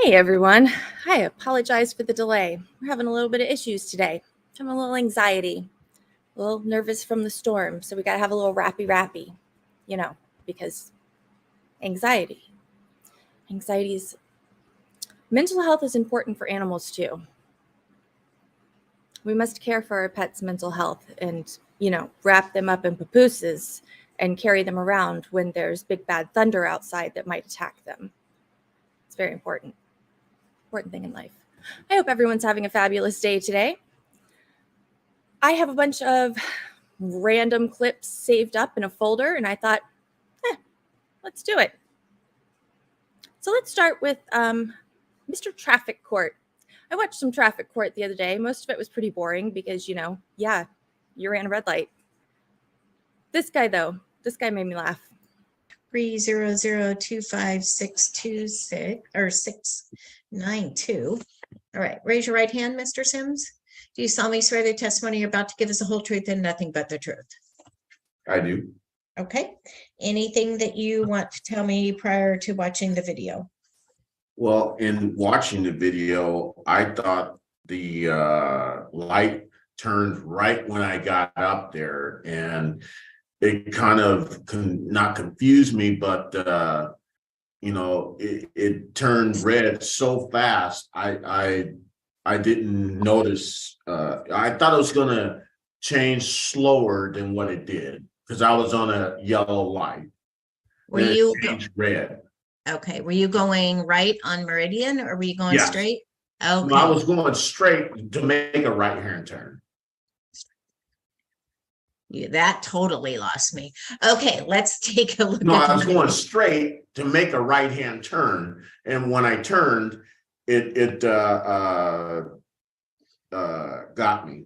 Hey everyone, I apologize for the delay. We're having a little bit of issues today. I'm a little anxiety, a little nervous from the storm, so we gotta have a little rappy, because anxiety. Mental health is important for animals too. We must care for our pets' mental health and, wrap them up in papooses and carry them around when there's big bad thunder outside that might attack them. It's very important thing in life. I hope everyone's having a fabulous day today. I have a bunch of random clips saved up in a folder, and I thought, let's do it. So let's start with Mr. Traffic Court. I watched some Traffic Court the other day. Most of it was pretty boring because, you ran a red light. This guy made me laugh. 3002562 or 692. All right, raise your right hand, Mr. Sims. Do you solemnly swear the testimony you're about to give us the whole truth and nothing but the truth? I do. Okay. Anything that you want to tell me prior to watching the video? Well, in watching the video, I thought the light turned right when I got up there, and it kind of not confused me, but it turned red so fast. I didn't notice. I thought it was gonna change slower than what it did because I was on a yellow light. Were you changed red? Okay. Were you going right on Meridian or were you going straight? Okay. No, I was going straight to make a right-hand turn. That totally lost me. Okay, let's take a look. No, I was going straight to make a right-hand turn, and when I turned, it got me.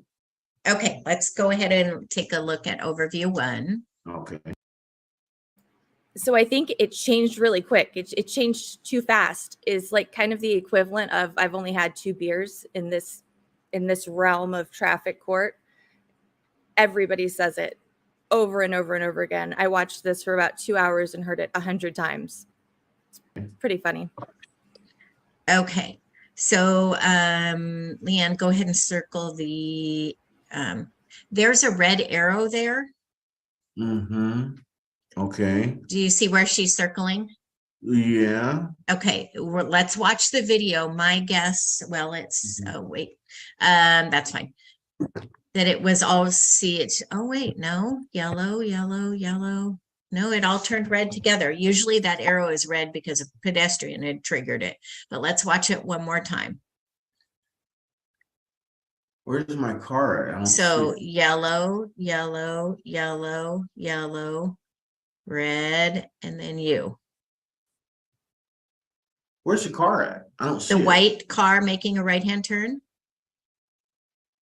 Okay, let's go ahead and take a look at overview 1. Okay. So I think it changed really quick. It changed too fast is like kind of the equivalent of I've only had 2 beers in this realm of Traffic Court. Everybody says it over and over and over again. I watched this for about 2 hours and heard it 100 times. It's pretty funny. Okay. So, Leanne, go ahead and circle the, there's a red arrow there. Mm-hmm. Okay. Do you see where she's circling? Yeah. Okay. Let's watch the video. My guess, well, it's, that's fine. That it was all no, yellow. No, it all turned red together. Usually that arrow is red because a pedestrian had triggered it. But let's watch it one more time. Where's my car at? So yellow, red, and then you. Where's the car at? I don't see the it. White car making a right-hand turn.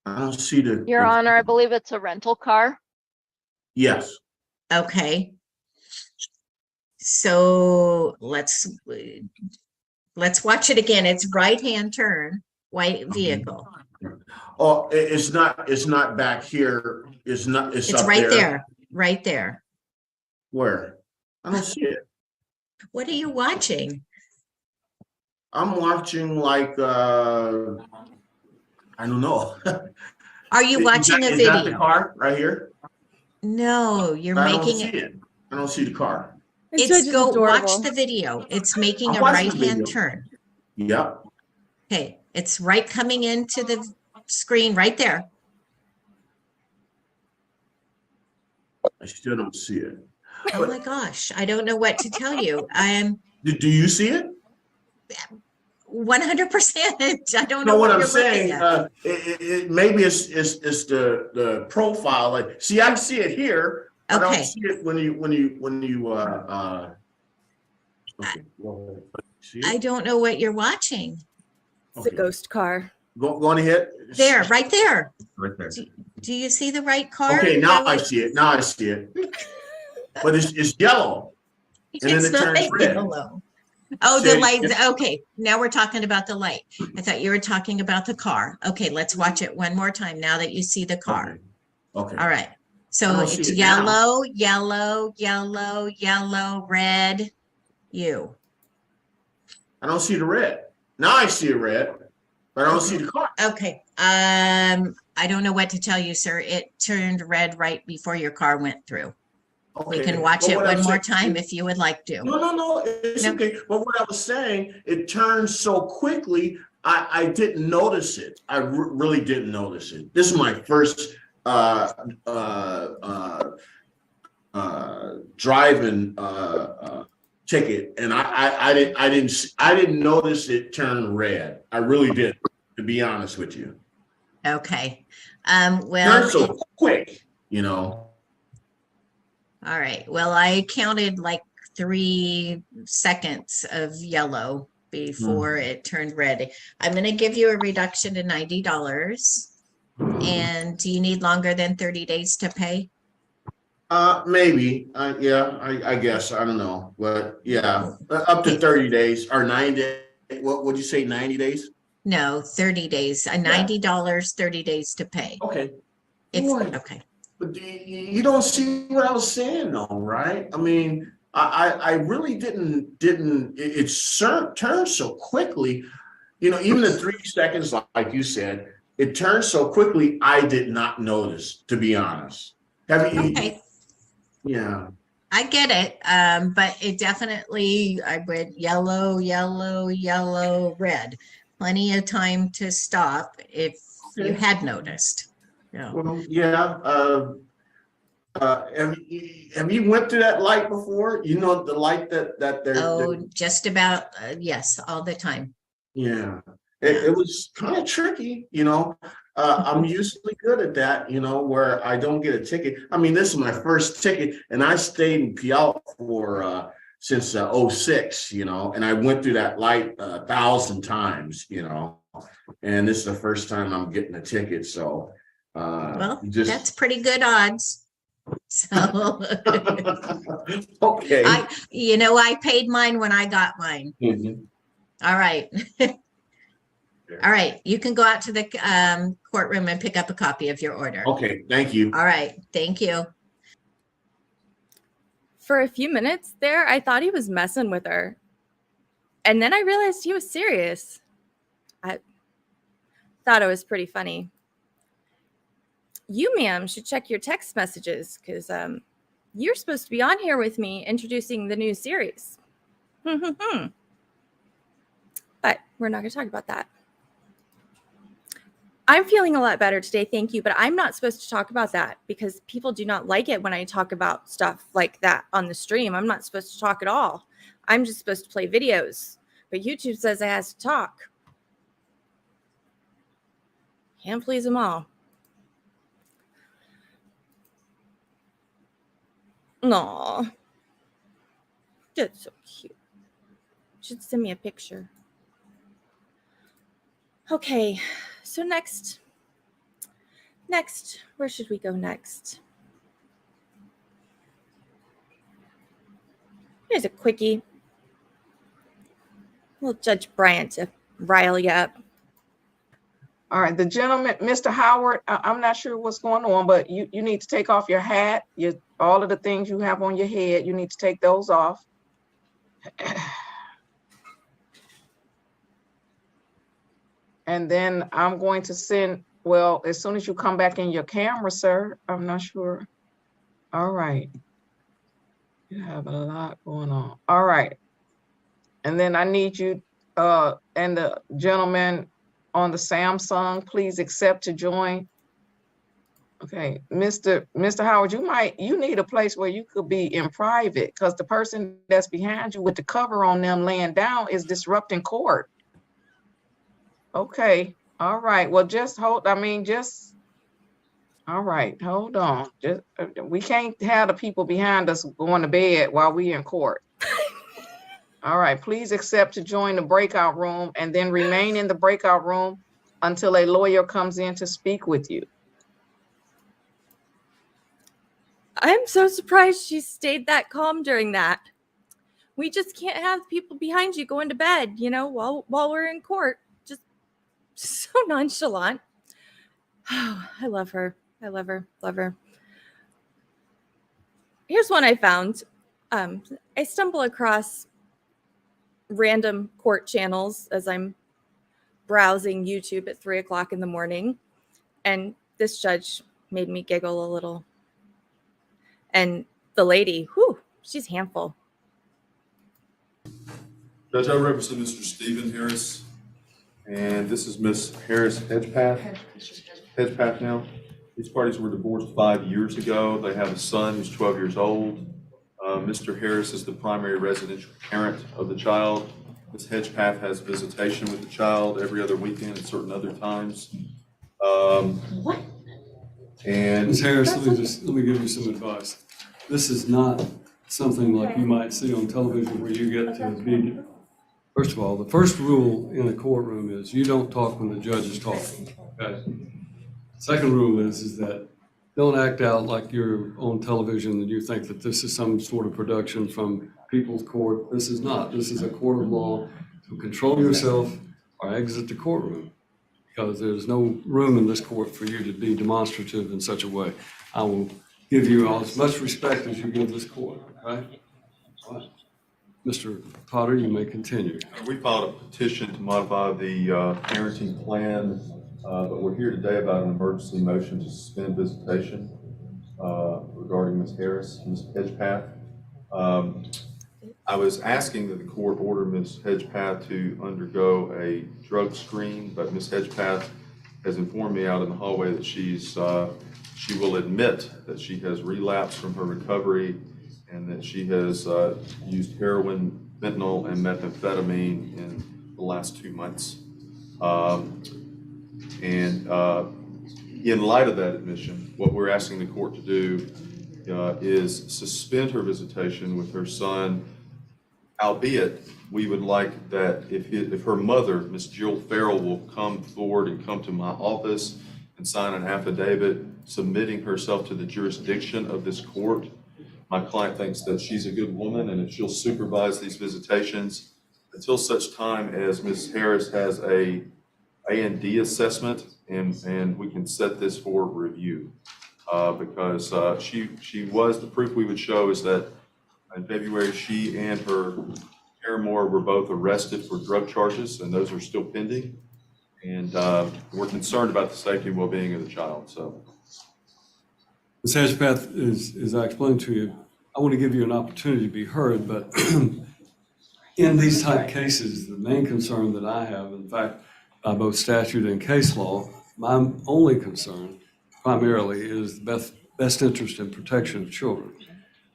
I don't see the. Your Honor, I believe it's a rental car. Yes. Okay. So let's watch it again. It's right-hand turn, white vehicle. Oh, it's not back here. It's up right there. Right there. Where? I don't see it. What are you watching? I'm watching like I don't know. Are you watching a video? Is that the car right here? No, you're making it. I don't see the car. It's watch the video. It's making a right-hand turn. Yep. Okay, it's right coming into the screen right there. I still don't see it. Oh my gosh, I don't know what to tell you. Do you see it? 100%. I don't know what I'm saying. Maybe it's the profile. Like, see, I see it here. Okay. I don't see it when you okay. Well, see it? I don't know what you're watching. It's a ghost car. Go on ahead. There, right there. Right there. Do you see the right car? Okay, now I see it. But it's yellow. And then it turns red. Yellow. Oh, the light. Okay, now we're talking about the light. I thought you were talking about the car. Okay, let's watch it one more time now that you see the car. Okay. All right. So it's yellow, red, you. I don't see the red. Now I see a red, but I don't see the car. Okay, I don't know what to tell you, sir. It turned red right before your car went through. We Okay. can watch But it what I'm one more saying- time if you would like to. No, it's No. okay. But what I was saying, it turned so quickly, I didn't notice it. I really didn't notice it. This is my first driving ticket, and I didn't notice it turn red. I really didn't, to be honest with you. Okay, Turned well, so quick, you know. all right. Well, I counted like 3 seconds of yellow before it turned red. I'm going to give you a reduction to $90. And do you need longer than 30 days to pay? Maybe. Yeah, I guess. I don't know. But yeah, up to 30 days or 9 days. What would you say, 90 days? No, 30 days. $90, 30 days to pay. Okay. If Boy. okay. But you don't see what I was saying though, right? I mean, I really didn't it turned so quickly, you know, even in 3 seconds, like you said, it turned so quickly, I did not notice, to be honest. Have you? Okay. Yeah. I get it. But it definitely, I went yellow, yellow, yellow, red. Plenty of time to stop if you Okay. had noticed. Yeah. Well, yeah. Have you went through that light before? You know, the light that they're. Oh, just about, yes, all the time. Yeah. It was kind of tricky, you know. I'm usually good at that, you know, where I don't get a ticket. I mean, this is my first ticket, and I stayed in Puyallup for since 06, you know, and I went through that light 1,000 times, you know, and this is the first time I'm getting a ticket. So Well, just that's pretty good odds. So okay. I paid mine when I got mine. Mhm. All right. All right. You can go out to the courtroom and pick up a copy of your order. Okay, thank you. All right. Thank you. For a few minutes there, I thought he was messing with her. And then I realized he was serious. I thought it was pretty funny. You, ma'am, should check your text messages because you're supposed to be on here with me introducing the new series. But we're not going to talk about that. I'm feeling a lot better today, thank you, but I'm not supposed to talk about that because people do not like it when I talk about stuff like that on the stream. I'm not supposed to talk at all. I'm just supposed to play videos, but YouTube says I have to talk. Can't please them all. Aw, that's so cute. Should send me a picture. Okay, so next, where should we go next? Here's a quickie. We'll Judge Bryant to rile you up. All right, the gentleman, Mr. Howard, I'm not sure what's going on, but you need to take off your hat, all of the things you have on your head, you need to take those off. And then I'm going to send, well, as soon as you come back in your camera, sir, I'm not sure. All right. You have a lot going on. All right. And then I need you, and the gentleman on the Samsung, please accept to join. Okay, Mr. Howard, you need a place where you could be in private because the person that's behind you with the cover on them laying down is disrupting court. Okay, all right. Well, just all right, hold on. Just we can't have the people behind us going to bed while we in court. All right, please accept to join the breakout room and then remain in the breakout room until a lawyer comes in to speak with you. I'm so surprised she stayed that calm during that. We just can't have people behind you going to bed, you know, while we're in court. Just so nonchalant. Oh, I love her. I love her. Love her. Here's one I found. I stumble across random court channels as I'm browsing YouTube at 3 o'clock in the morning. And this judge made me giggle a little. And the lady, whew, she's a handful. Judge, I represent Mr. Stephen Harris, and this is Miss Harris Hedgepath. Hedgepath now. These parties were divorced 5 years ago. They have a son who's 12 years old. Mr. Harris is the primary residential parent of the child. Ms. Hedgepath has visitation with the child every other weekend at certain other times. And Ms. Harris, let me give you some advice. This is not something like you might see on television where you get to be. First of all, the first rule in a courtroom is you don't talk when the judge is talking. Okay. Second rule is that don't act out like you're on television and you think that this is some sort of production from People's Court. This is not. This is a court of law. So control yourself or exit the courtroom, because there's no room in this court for you to be demonstrative in such a way. I will give you all as much respect as you give this court, okay? All right. Mr. Potter, you may continue. we filed a petition to modify the parenting plan, but we're here today about an emergency motion to suspend visitation regarding Ms. Harris, Ms. Hedgepath. I was asking that the court order Ms. Hedgepath to undergo a drug screen, but Ms. Hedgepath has informed me out in the hallway that she will admit that she has relapsed from her recovery and that she has used heroin, fentanyl, and methamphetamine in the last 2 months. In light of that admission, what we're asking the court to do is suspend her visitation with her son, albeit we would like that if her mother, Ms. Jill Farrell, will come forward and come to my office and sign an affidavit submitting herself to the jurisdiction of this court. My client thinks that she's a good woman, and if she'll supervise these visitations until such time as Ms. Harris has a A&D assessment and we can set this for review. Because the proof we would show is that in February, she and her paramour were both arrested for drug charges, and those are still pending. And we're concerned about the safety and well-being of the child, so. Ms. Hedgepath, as I explained to you, I want to give you an opportunity to be heard, but in these type cases, the main concern that I have, in fact, by both statute and case law, my only concern primarily is the best interest and protection of children.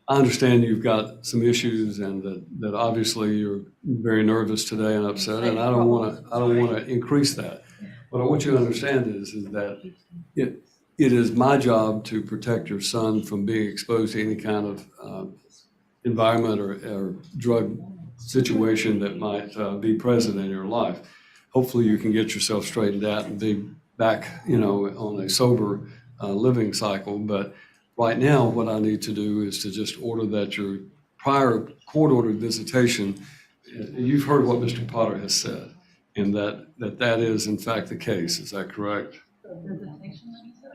I understand you've got some issues and that obviously you're very nervous today and upset, and I don't want to increase that. What I want you to understand is that it is my job to protect your son from being exposed to any kind of environment or drug situation that might be present in your life. Hopefully you can get yourself straightened out and be back, on a sober living cycle. But right now, what I need to do is to just order that your prior court-ordered visitation, you've heard what Mr. Potter has said, and that is in fact the case. Is that correct?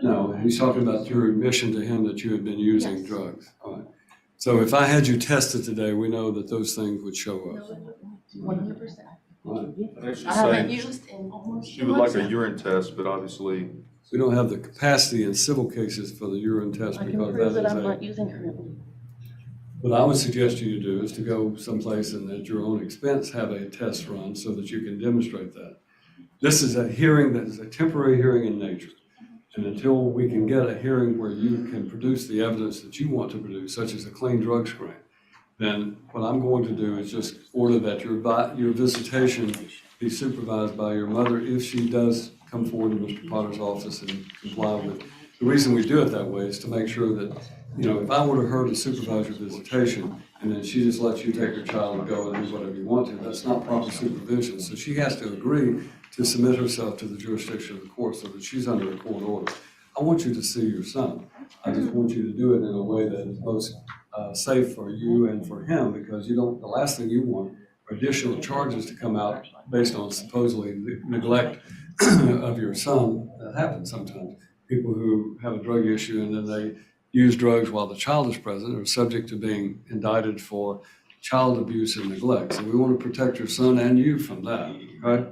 No, he's talking about your admission to him that you had been using drugs. All right. So if I had you tested today, we know that those things would show up. 100%. She's I haven't saying used in almost she 2 would months like a now. urine test, but obviously We don't have the capacity in civil cases for the urine test I can because prove that that is I'm not using currently. what I would suggest you to do is to go someplace and at your own expense have a test run so that you can demonstrate that. This is a hearing that is a temporary hearing in nature. And until we can get a hearing where you can produce the evidence that you want to produce, such as a clean drug screen, then what I'm going to do is just order that your visitation be supervised by your mother if she does come forward to Mr. Potter's office and comply with. The reason we do it that way is to make sure that, if I order her to supervise your visitation and then she just lets you take your child and go and do whatever you want to, that's not proper supervision. So she has to agree to submit herself to the jurisdiction of the court so that she's under a court order. I want you to see your son. I just want you to do it in a way that is most safe for you and for him, because the last thing you want are additional charges to come out based on supposedly neglect of your son. That happens sometimes. People who have a drug issue and then they use drugs while the child is present are subject to being indicted for child abuse and neglect. So we want to protect your son and you from that, right?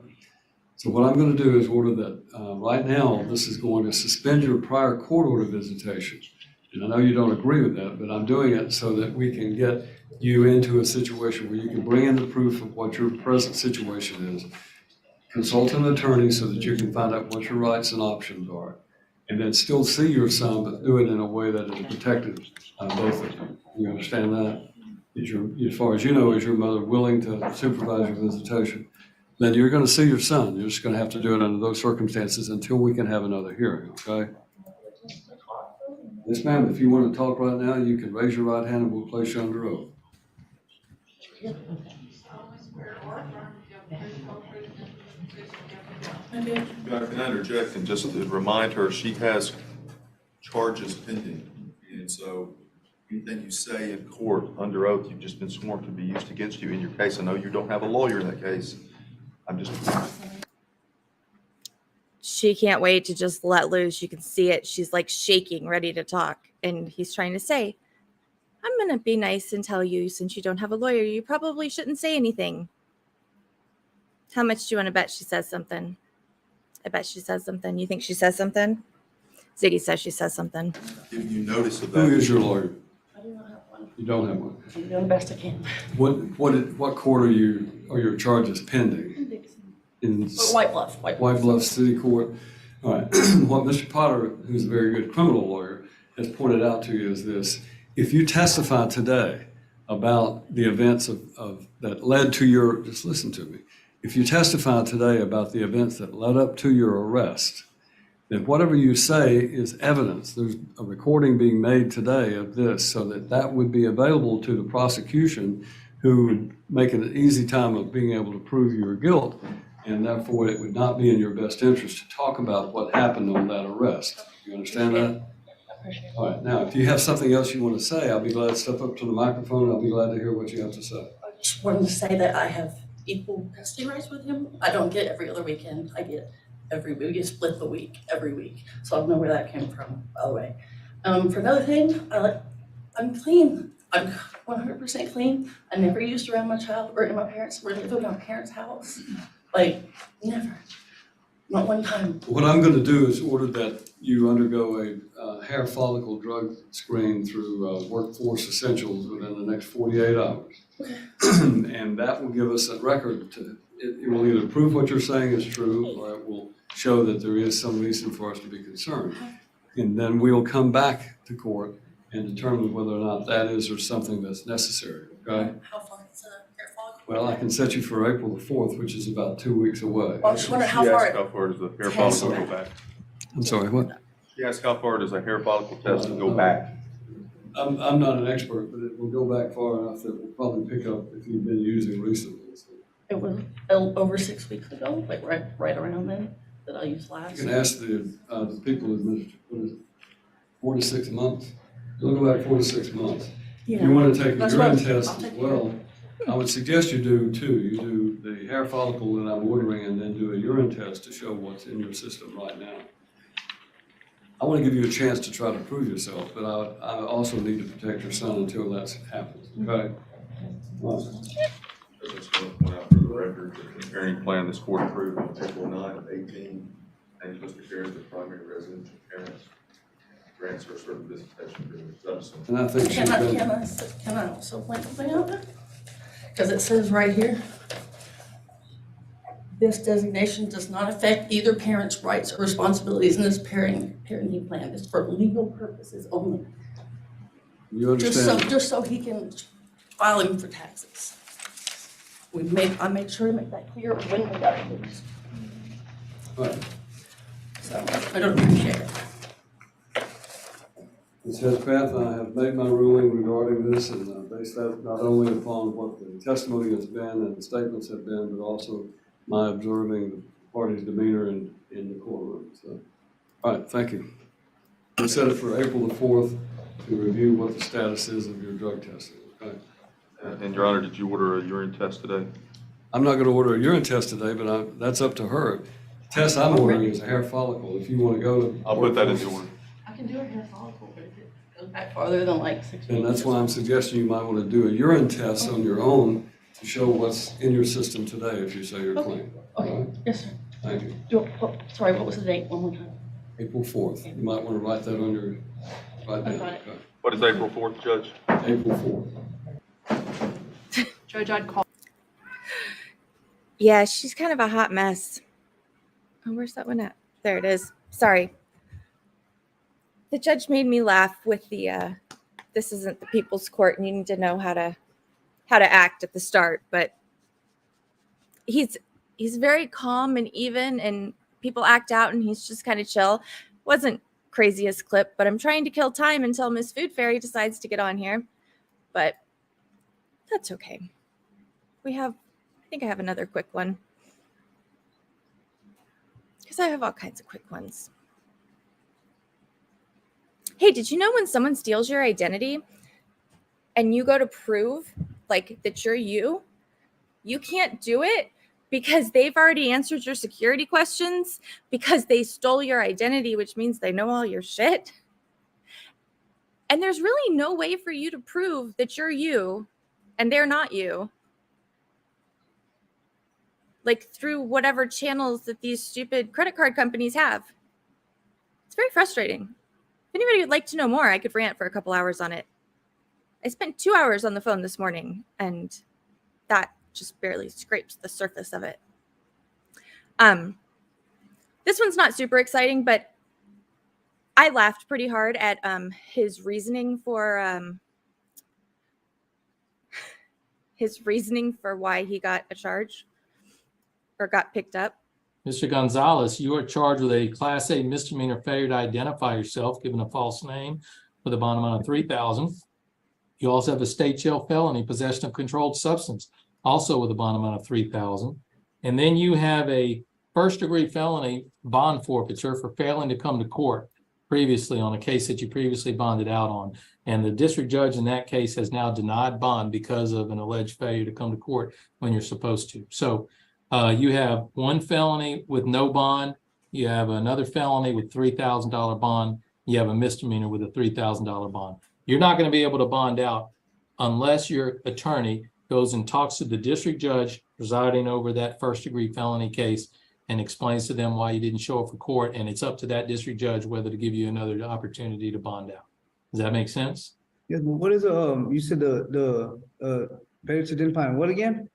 So what I'm going to do is order that, right now, this is going to suspend your prior court order visitation. And I know you don't agree with that, but I'm doing it so that we can get you into a situation where you can bring in the proof of what your present situation is, consult an attorney so that you can find out what your rights and options are, and then still see your son, but do it in a way that is protected both of you. You understand that? As far as you know, is your mother willing to supervise your visitation? Then you're going to see your son. You're just going to have to do it under those circumstances until we can have another hearing, okay? Yes, ma'am, if you want to talk right now, you can raise your right hand and we'll place you under oath. Can I interject and just to remind her, she has charges pending. And so anything you say in court under oath, you've just been sworn to be used against you in your case. I know you don't have a lawyer in that case. I'm just. She can't wait to just let loose. You can see it. She's like shaking, ready to talk. And he's trying to say, I'm going to be nice and tell you, since you don't have a lawyer, you probably shouldn't say anything. How much do you want to bet she says something? I bet she says something. You think she says something? Ziggy says she says something. Give you notice of Who that. is your lawyer? I do not have one. You don't have one. I'm doing the best I can. What court are your charges pending? In White Bluff. White Bluff City Court. All right. What Mr. Potter, who's a very good criminal lawyer, has pointed out to you is this. If you testify today about the events of that led to your, just listen to me. If you testify today about the events that led up to your arrest, then whatever you say is evidence. There's a recording being made today of this so that would be available to the prosecution, who would make it an easy time of being able to prove your guilt. And therefore, it would not be in your best interest to talk about what happened on that arrest. You understand that? All right. Now, if you have something else you want to say, I'll be glad to step up to the microphone. I'll be glad to hear what you have to say. I just wanted to say that I have equal custody rights with him. I don't get every other weekend. I get every week. You split the week every week. So I don't know where that came from, by the way. For another thing, I'm clean. I'm 100% clean. I never used around my child or in my parents' house. Like, never. Not one time. What I'm going to do is order that you undergo a hair follicle drug screen through Workforce Essentials within the next 48 hours. Okay. And that will give us a record it will either prove what you're saying is true, or it will show that there is some reason for us to be concerned. And then we'll come back to court and determine whether or not that is or something that's necessary, okay? How far is the hair follicle? Well, I can set you for April the 4th, which is about 2 weeks away. Well, I just wonder She how asked far. how far does the hair follicle go back? I'm sorry, what? She asked how far does a hair follicle test go back? I'm not an expert, but it will go back far enough that we'll probably pick up if you've been using recently. So It was over 6 weeks ago, like right around then, that I used last. you can ask the people administrative, what is it, 4 to 6 months? It'll go back 4 to 6 months. If you want to take a That's urine what- test I'll as take well, I would suggest you do two. You do the hair follicle that I'm ordering and then do a urine test to show what's in your system right now. I want to give you a chance to try to prove yourself, but I also need to protect your son until that happens, okay? All right. I just want to point out for the record that the parenting plan this court approved on April 9 of 18, and Mr. Carey is the primary residential parent, grants her certain visitation privileges. And I think she's Can been, I also point something out there? Because it says right here, this designation does not affect either parent's rights or responsibilities in this parenting plan. It's for legal purposes only. you understand? Just so he can file him for taxes. I made sure to make that clear when we got it. All right. So I don't appreciate it. Ms. Hedgepath, I have made my ruling regarding this and based that not only upon what the testimony has been and the statements have been, but also my observing the party's demeanor in the courtroom. So, all right, thank you. We set it for April the 4th to review what the status is of your drug testing, okay? And Your Honor, did you order a urine test today? I'm not going to order a urine test today, but that's up to her. The test I'm ordering is a hair follicle. If you want to go to. I'll put that in the order. I can do a hair follicle, but if it goes back farther than like 6 weeks. And that's why I'm suggesting you might want to do a urine test on your own show what's in your system today if you say you're Okay. clean. Okay, yes, sir. Thank you. Sorry, what was the date? One more time. April 4th. You might want to write that on your, right I down. got it. Okay. What is April 4th, Judge? April 4th. Judge, I'd call. Yeah, she's kind of a hot mess. Oh, where's that one at? There it is. Sorry. The judge made me laugh with the this isn't the people's court and you need to know how to act at the start, but he's very calm and even, and people act out and he's just kind of chill. Wasn't craziest clip, but I'm trying to kill time until Miss Food Fairy decides to get on here. But that's okay. I think I have another quick one. Because I have all kinds of quick ones. Hey, did you know when someone steals your identity and you go to prove like that you're you can't do it because they've already answered your security questions because they stole your identity, which means they know all your shit. And there's really no way for you to prove that you're you and they're not you. Like through whatever channels that these stupid credit card companies have. It's very frustrating. If anybody would like to know more, I could rant for a couple hours on it. I spent 2 hours on the phone this morning, and that just barely scrapes the surface of it. This one's not super exciting, but I laughed pretty hard at his reasoning for why he got a charge or got picked up. Mr. Gonzalez, you are charged with a Class A misdemeanor failure to identify yourself, given a false name with a bond amount of $3,000. You also have a state jail felony, possession of controlled substance, also with a bond amount of $3,000. And then you have a first-degree felony bond forfeiture for failing to come to court previously on a case that you previously bonded out on. And the district judge in that case has now denied bond because of an alleged failure to come to court when you're supposed to. So you have one felony with no bond. You have another felony with $3,000 bond. You have a misdemeanor with a $3,000 bond. You're not going to be able to bond out unless your attorney goes and talks to the district judge presiding over that first-degree felony case and explains to them why you didn't show up for court. And it's up to that district judge whether to give you another opportunity to bond out. Does that make sense? Yes, but what is you said the failure to identify what again?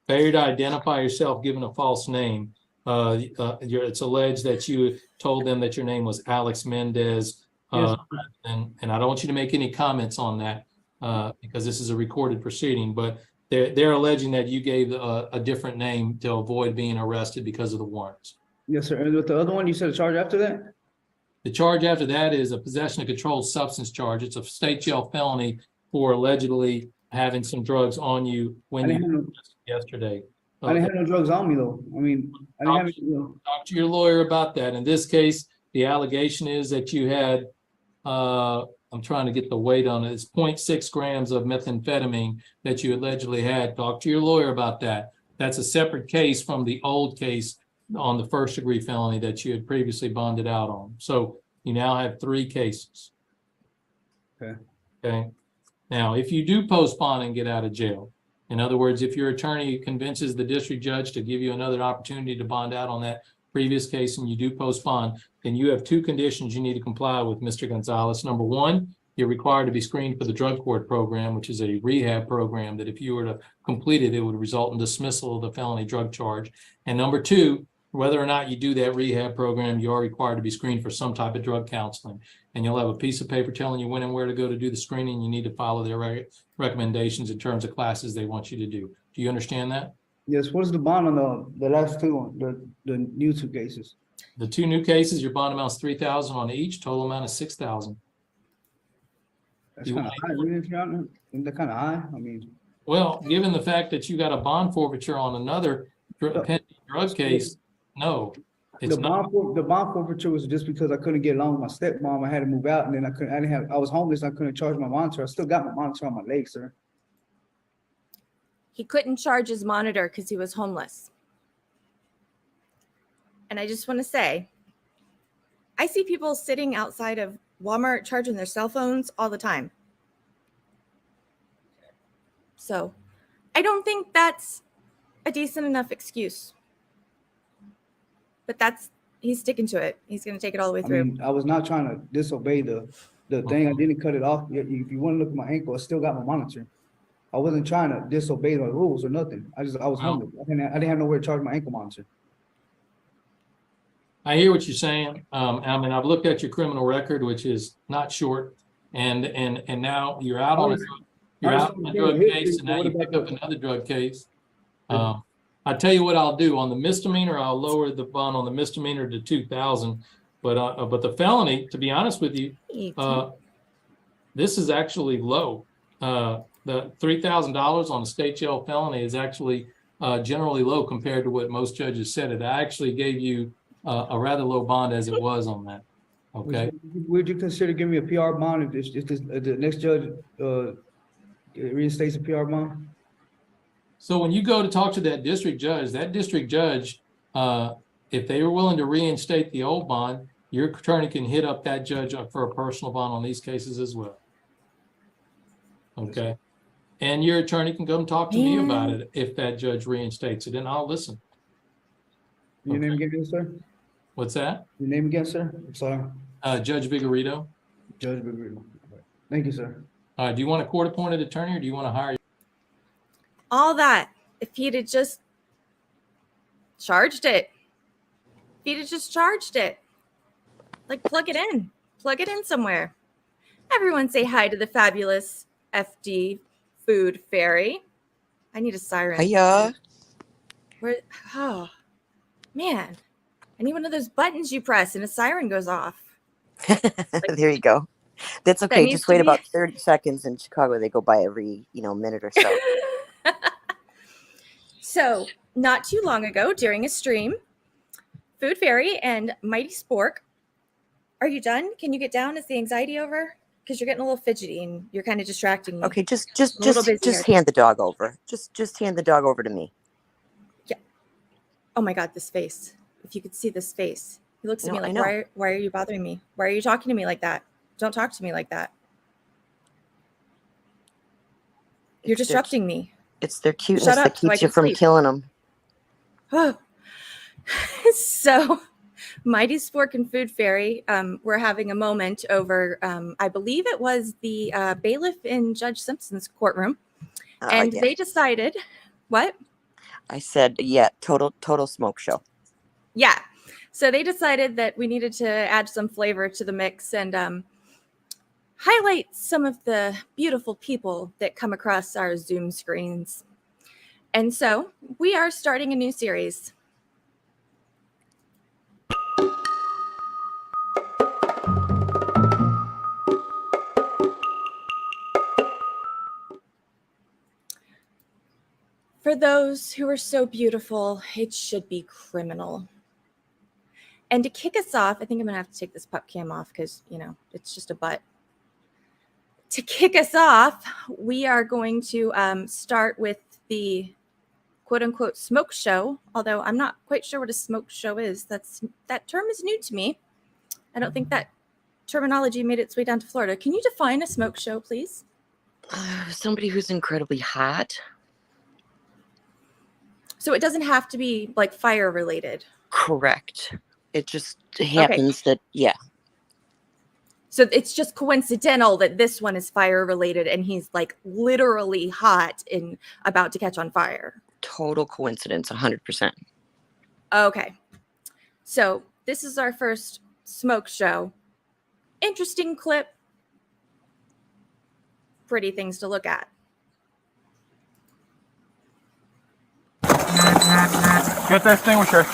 Failure to identify yourself given a false name. It's alleged that you told them that your name was Alex Mendez. Yes. And I don't want you to make any comments on that because this is a recorded proceeding, but they're alleging that you gave a different name to avoid being arrested because of the warrants. Yes, sir. And with the other one, you said a charge after that? The charge after that is a possession of controlled substance charge. It's a state jail felony for allegedly having some drugs on you when you yesterday. I didn't have no drugs on me though. I mean, I didn't have any, Talk to your lawyer about that. In this case, the allegation is that you had, I'm trying to get the weight on it. It's 0.6 grams of methamphetamine that you allegedly had. Talk to your lawyer about that. That's a separate case from the old case on the first degree felony that you had previously bonded out on. So you now have 3 cases. Okay. Okay. Now, if you do postpone and get out of jail, in other words, if your attorney convinces the district judge to give you another opportunity to bond out on that previous case and you do postpone, then you have 2 conditions you need to comply with, Mr. Gonzalez. Number 1, you're required to be screened for the drug court program, which is a rehab program that if you were to complete it, it would result in dismissal of the felony drug charge. And number 2, whether or not you do that rehab program, you are required to be screened for some type of drug counseling. And you'll have a piece of paper telling you when and where to go to do the screening. You need to follow their recommendations in terms of classes they want you to do. Do you understand that? yes, what is the bond on the last 2, the new 2 cases? The 2 new cases, your bond amount is $3,000 on each, total amount is $6,000. That's kind of high, really, isn't that kind of high? I mean. Well, given the fact that you got a bond forfeiture on another pending drug case, no, it's not. The bond forfeiture was just because I couldn't get along with my stepmom. I had to move out, and then I was homeless. I couldn't charge my monitor. I still got my monitor on my leg, sir. He couldn't charge his monitor because he was homeless. And I just want to say, I see people sitting outside of Walmart charging their cell phones all the time. So I don't think that's a decent enough excuse. But he's sticking to it. He's going to take it all the way I through. mean, I was not trying to disobey the thing. I didn't cut it off. If you want to look at my ankle, I still got my monitor. I wasn't trying to disobey the rules or nothing. I was homeless. I didn't have nowhere to charge my ankle monitor. I hear what you're saying. I mean, I've looked at your criminal record, which is not short, and now you're out on a drug case, and now you pick up another drug case. I tell you what I'll do on the misdemeanor. I'll lower the bond on the misdemeanor to 2,000, but the felony, to be honest with you, this is actually low. The $3,000 on a state jail felony is actually generally low compared to what most judges said. It I actually gave you a rather low bond as it was on that. Okay. Would you consider giving me a PR bond if the next judge reinstates a PR bond? So when you go to talk to that district judge, if they were willing to reinstate the old bond, your attorney can hit up that judge for a personal bond on these cases as well. Okay. And your attorney can come talk to me about it if that judge reinstates it, and I'll listen. Your name again, sir? What's that? Your name again, sir? I'm sorry. Judge Vigorito. Judge Vigorito. Thank you, sir. Do you want a court-appointed attorney, or do you want to hire? All that, if he'd have just charged it. Like, plug it in somewhere. Everyone say hi to the fabulous FD Food Fairy. I need a siren. Hiya. Oh, man. I need one of those buttons you press and a siren goes off. There you go. That's okay. Just wait about 30 seconds. In Chicago, they go by every, minute or so. So, not too long ago, during a stream, Food Fairy and Mighty Spork, are you done? Can you get down? Is the anxiety over? Because you're getting a little fidgety and you're kind of distracting me. Okay, just hand the dog over. Just hand the dog over to me. Yeah. Oh my God, this face. If you could see this face. He looks at me like, why are you bothering me? Why are you talking to me like that? Don't talk to me like that. You're disrupting me. It's their cuteness that keeps you from killing them. Oh. So, Mighty Spork and Food Fairy were having a moment over, I believe it was the bailiff in Judge Simpson's courtroom. And they decided, what? I said, total smoke show. Yeah. So they decided that we needed to add some flavor to the mix and highlight some of the beautiful people that come across our Zoom screens. And so we are starting a new series. For those who are so beautiful, it should be criminal. And to kick us off, I think I'm going to have to take this pup cam off because, it's just a butt. To kick us off, we are going to start with the quote-unquote smoke show, although I'm not quite sure what a smoke show is. That term is new to me. I don't think that terminology made its way down to Florida. Can you define a smoke show, please? Somebody who's incredibly hot. So it doesn't have to be like fire related. Correct. It just happens that, yeah. So it's just coincidental that this one is fire related and he's like literally hot and about to catch on fire. Total coincidence, 100%. Okay. So this is our first smoke show. Interesting clip. Pretty things to look at. Get the extinguisher.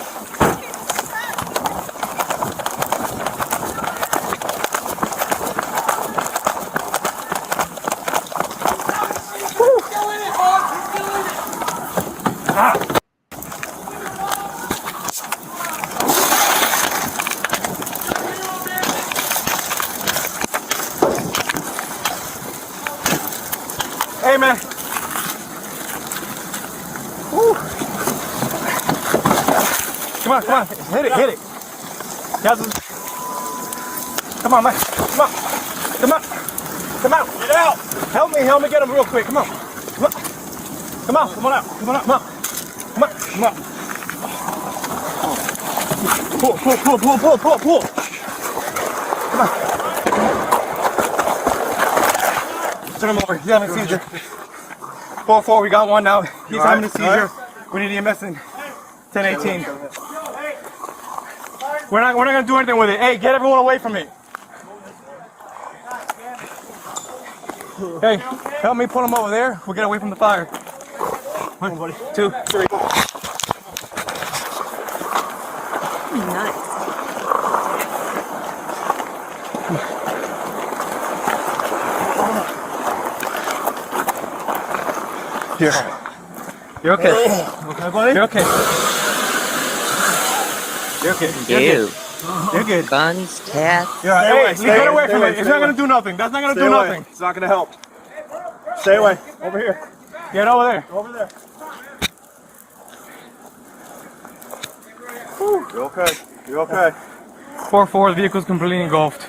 Hey, man. Woo. Come on. Hit it. Come on, man. Come out. Get out. Help me get him real quick. Come on. Come on, come on out. Come on out. Come on. Come on. Come on. Pull. Come on. Turn him over. He's having a seizure. 4-4, we got one now. He's having a seizure. We need EMS in 1018. We're not gonna do anything with it. Hey, get everyone away from me. Hey, help me pull him over there. We'll get away from the fire. 1, 2, 3. Nuts. Here. You're okay. Okay, buddy? You're okay. You're okay. You're Ew. good. You're good. Buns, tats. You're right. Hey, get away from it. It's not gonna do nothing. That's not gonna do nothing. It's not gonna help. Stay away. Over here. Get over there. Over there. You're okay. You're okay. 4-4, the vehicle's completely engulfed.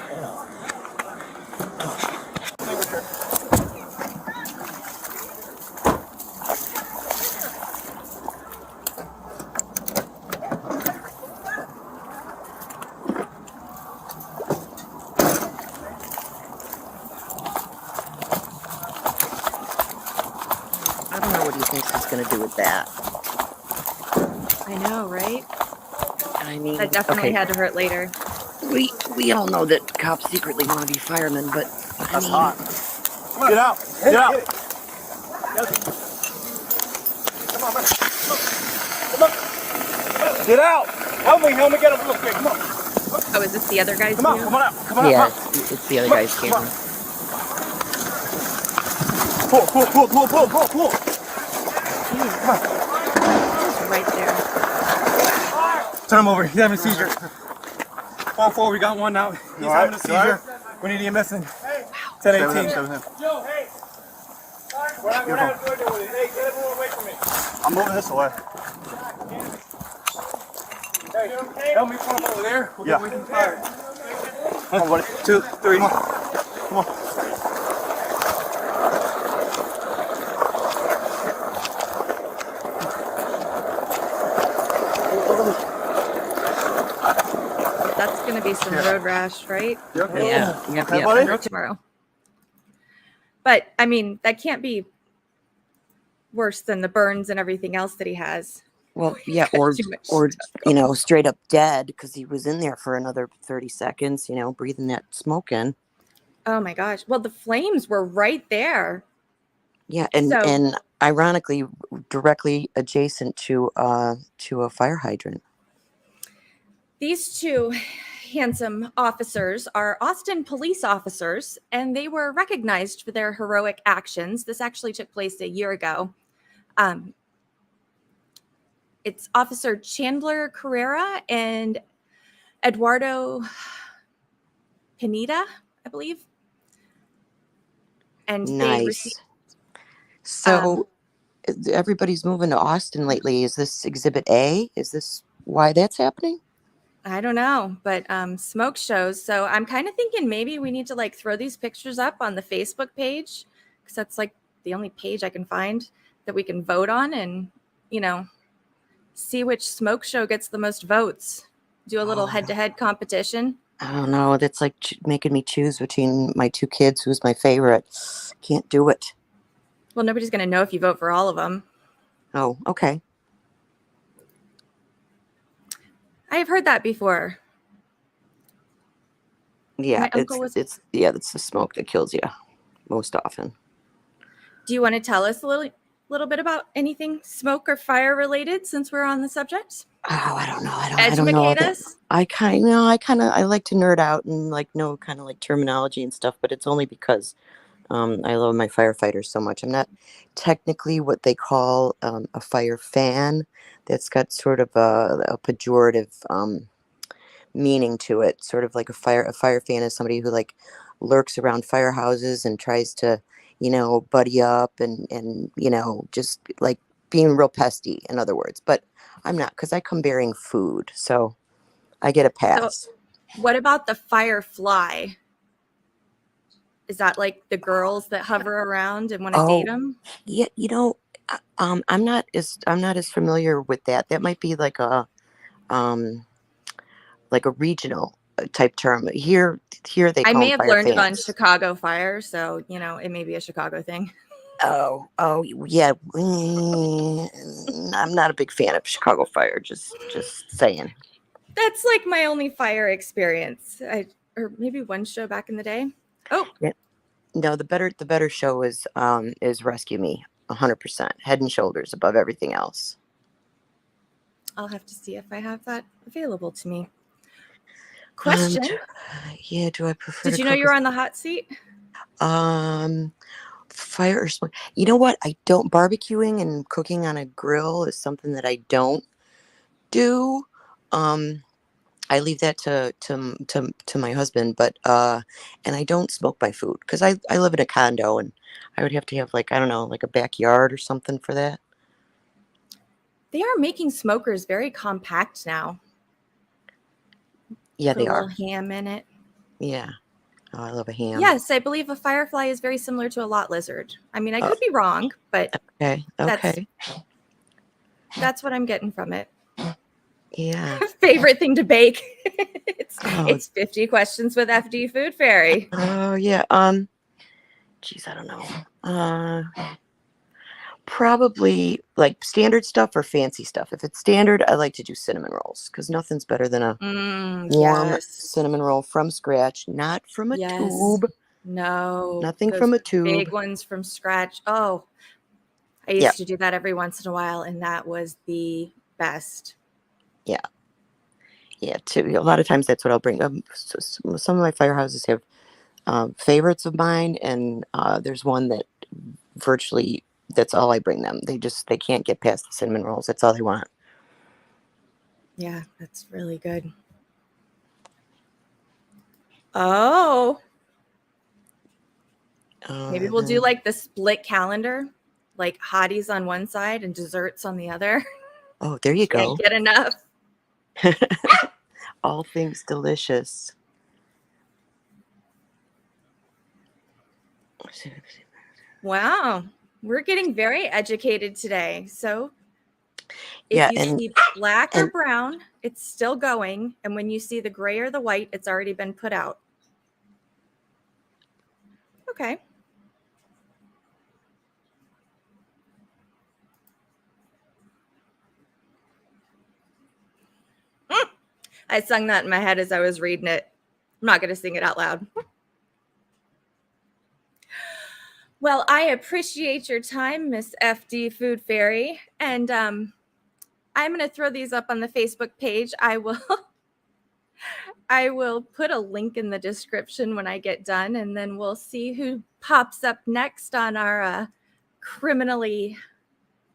I don't know what he thinks he's going to do with that. I know, right? I mean, That definitely okay, had to hurt later. we all know that cops secretly want to be firemen, but I mean, Get out. Get out. Come on, man. Come on. Get out. Help me get him real quick. Come on. Oh, is this the other guy's Come on, view? come on out. Come on out. yeah, Come on. it's the other guy's Come on. camera. Pull. It's right there. Turn him over. He's having a seizure. 4-4, we got one now. He's having a seizure. We need EMS in 1018. Joe, hey. We're not gonna do anything with it. Hey, get everyone away from me. I'm moving this away. Hey, help me pull him over there. We'll get away from the fire. 1, 2, 3. Come on. That's going to be some road rash, right? Yeah, Or tomorrow. But I mean, that can't be worse than the burns and everything else that he has. Well, yeah, or straight up dead because he was in there for another 30 seconds, breathing that smoke in. Oh my gosh. Well, the flames were right there. Yeah, and ironically, directly adjacent to a fire hydrant. These two handsome officers are Austin police officers, and they were recognized for their heroic actions. This actually took place a year ago. It's Officer Chandler Carrera and Eduardo Pineda, I believe. And they received. So everybody's moving to Austin lately. Is this Exhibit A? Is this why that's happening? I don't know, but smoke shows. So I'm kind of thinking maybe we need to throw these pictures up on the Facebook page, because that's the only page I can find that we can vote on and, see which smoke show gets the most votes. Do a little head-to-head competition. I don't know. That's like making me choose between my two kids. Who's my favorite? Can't do it. Well, nobody's going to know if you vote for all of them. Oh, okay. I have heard that before. Yeah, My uncle was. it's the smoke that kills you most often. Do you want to tell us a little bit about anything smoke or fire related since we're on the subject? Oh, I don't know. I don't know. Educate us. I like to nerd out and know kind of terminology and stuff, but it's only because I love my firefighters so much. I'm not technically what they call a fire fan. That's got sort of a pejorative meaning to it. Sort of like a fire fan is somebody who lurks around firehouses and tries to, buddy up and just being real pesty, in other words. But I'm not, because I come bearing food, so I get a pass. So what about the firefly? Is that the girls that hover around and want to date them? Yeah, I'm not as familiar with that. That might be like a regional type term. Here they I call may them have fire learned it on fans. Chicago Fire, so it may be a Chicago thing. Oh, yeah. I'm not a big fan of Chicago Fire. Just saying. That's like my only fire experience. Or maybe one show back in the day. Oh, Yeah. No, the better show is Rescue Me. 100%, head and shoulders above everything else. I'll have to see if I have that available to me. Question. Do I prefer? Did you know you're on the hot seat? Fire or smoke. You know what? I don't. Barbecuing and cooking on a grill is something that I don't do. I leave that to my husband, but and I don't smoke my food because I live in a condo and I would have to have like, I don't know, like a backyard or something for that. They are making smokers very compact now. Yeah, Put they a little are. ham in it. Yeah. Oh, I love a ham. Yes, I believe a firefly is very similar to a lot lizard. I mean, I could be wrong, but Okay. that's what I'm getting from it. Yeah. Favorite thing to bake. It's 50 questions with FD Food Fairy. Oh yeah. Geez, I don't know. Probably like standard stuff or fancy stuff. If it's standard, I like to do cinnamon rolls because nothing's better than a warm cinnamon roll from scratch, not from a tube. No. Nothing those from a tube. Big ones from scratch. Oh, I used to do that every once in a while, and that was the best. Yeah. Yeah, too. A lot of times that's what I'll bring. Some of my firehouses have favorites of mine, and there's one that virtually that's all I bring them. They can't get past the cinnamon rolls. That's all they want. Yeah, that's really good. Oh. Maybe we'll do like the split calendar, like hotties on one side and desserts on the other. Oh, there you go. Can't get enough. All things delicious. Wow. We're getting very educated today. So if you see black or brown, it's still going. And when you see the gray or the white, it's already been put out. Okay. I sung that in my head as I was reading it. I'm not going to sing it out loud. Well, I appreciate your time, Miss FD Food Fairy. And I'm going to throw these up on the Facebook page. I will put a link in the description when I get done, and then we'll see who pops up next on our criminally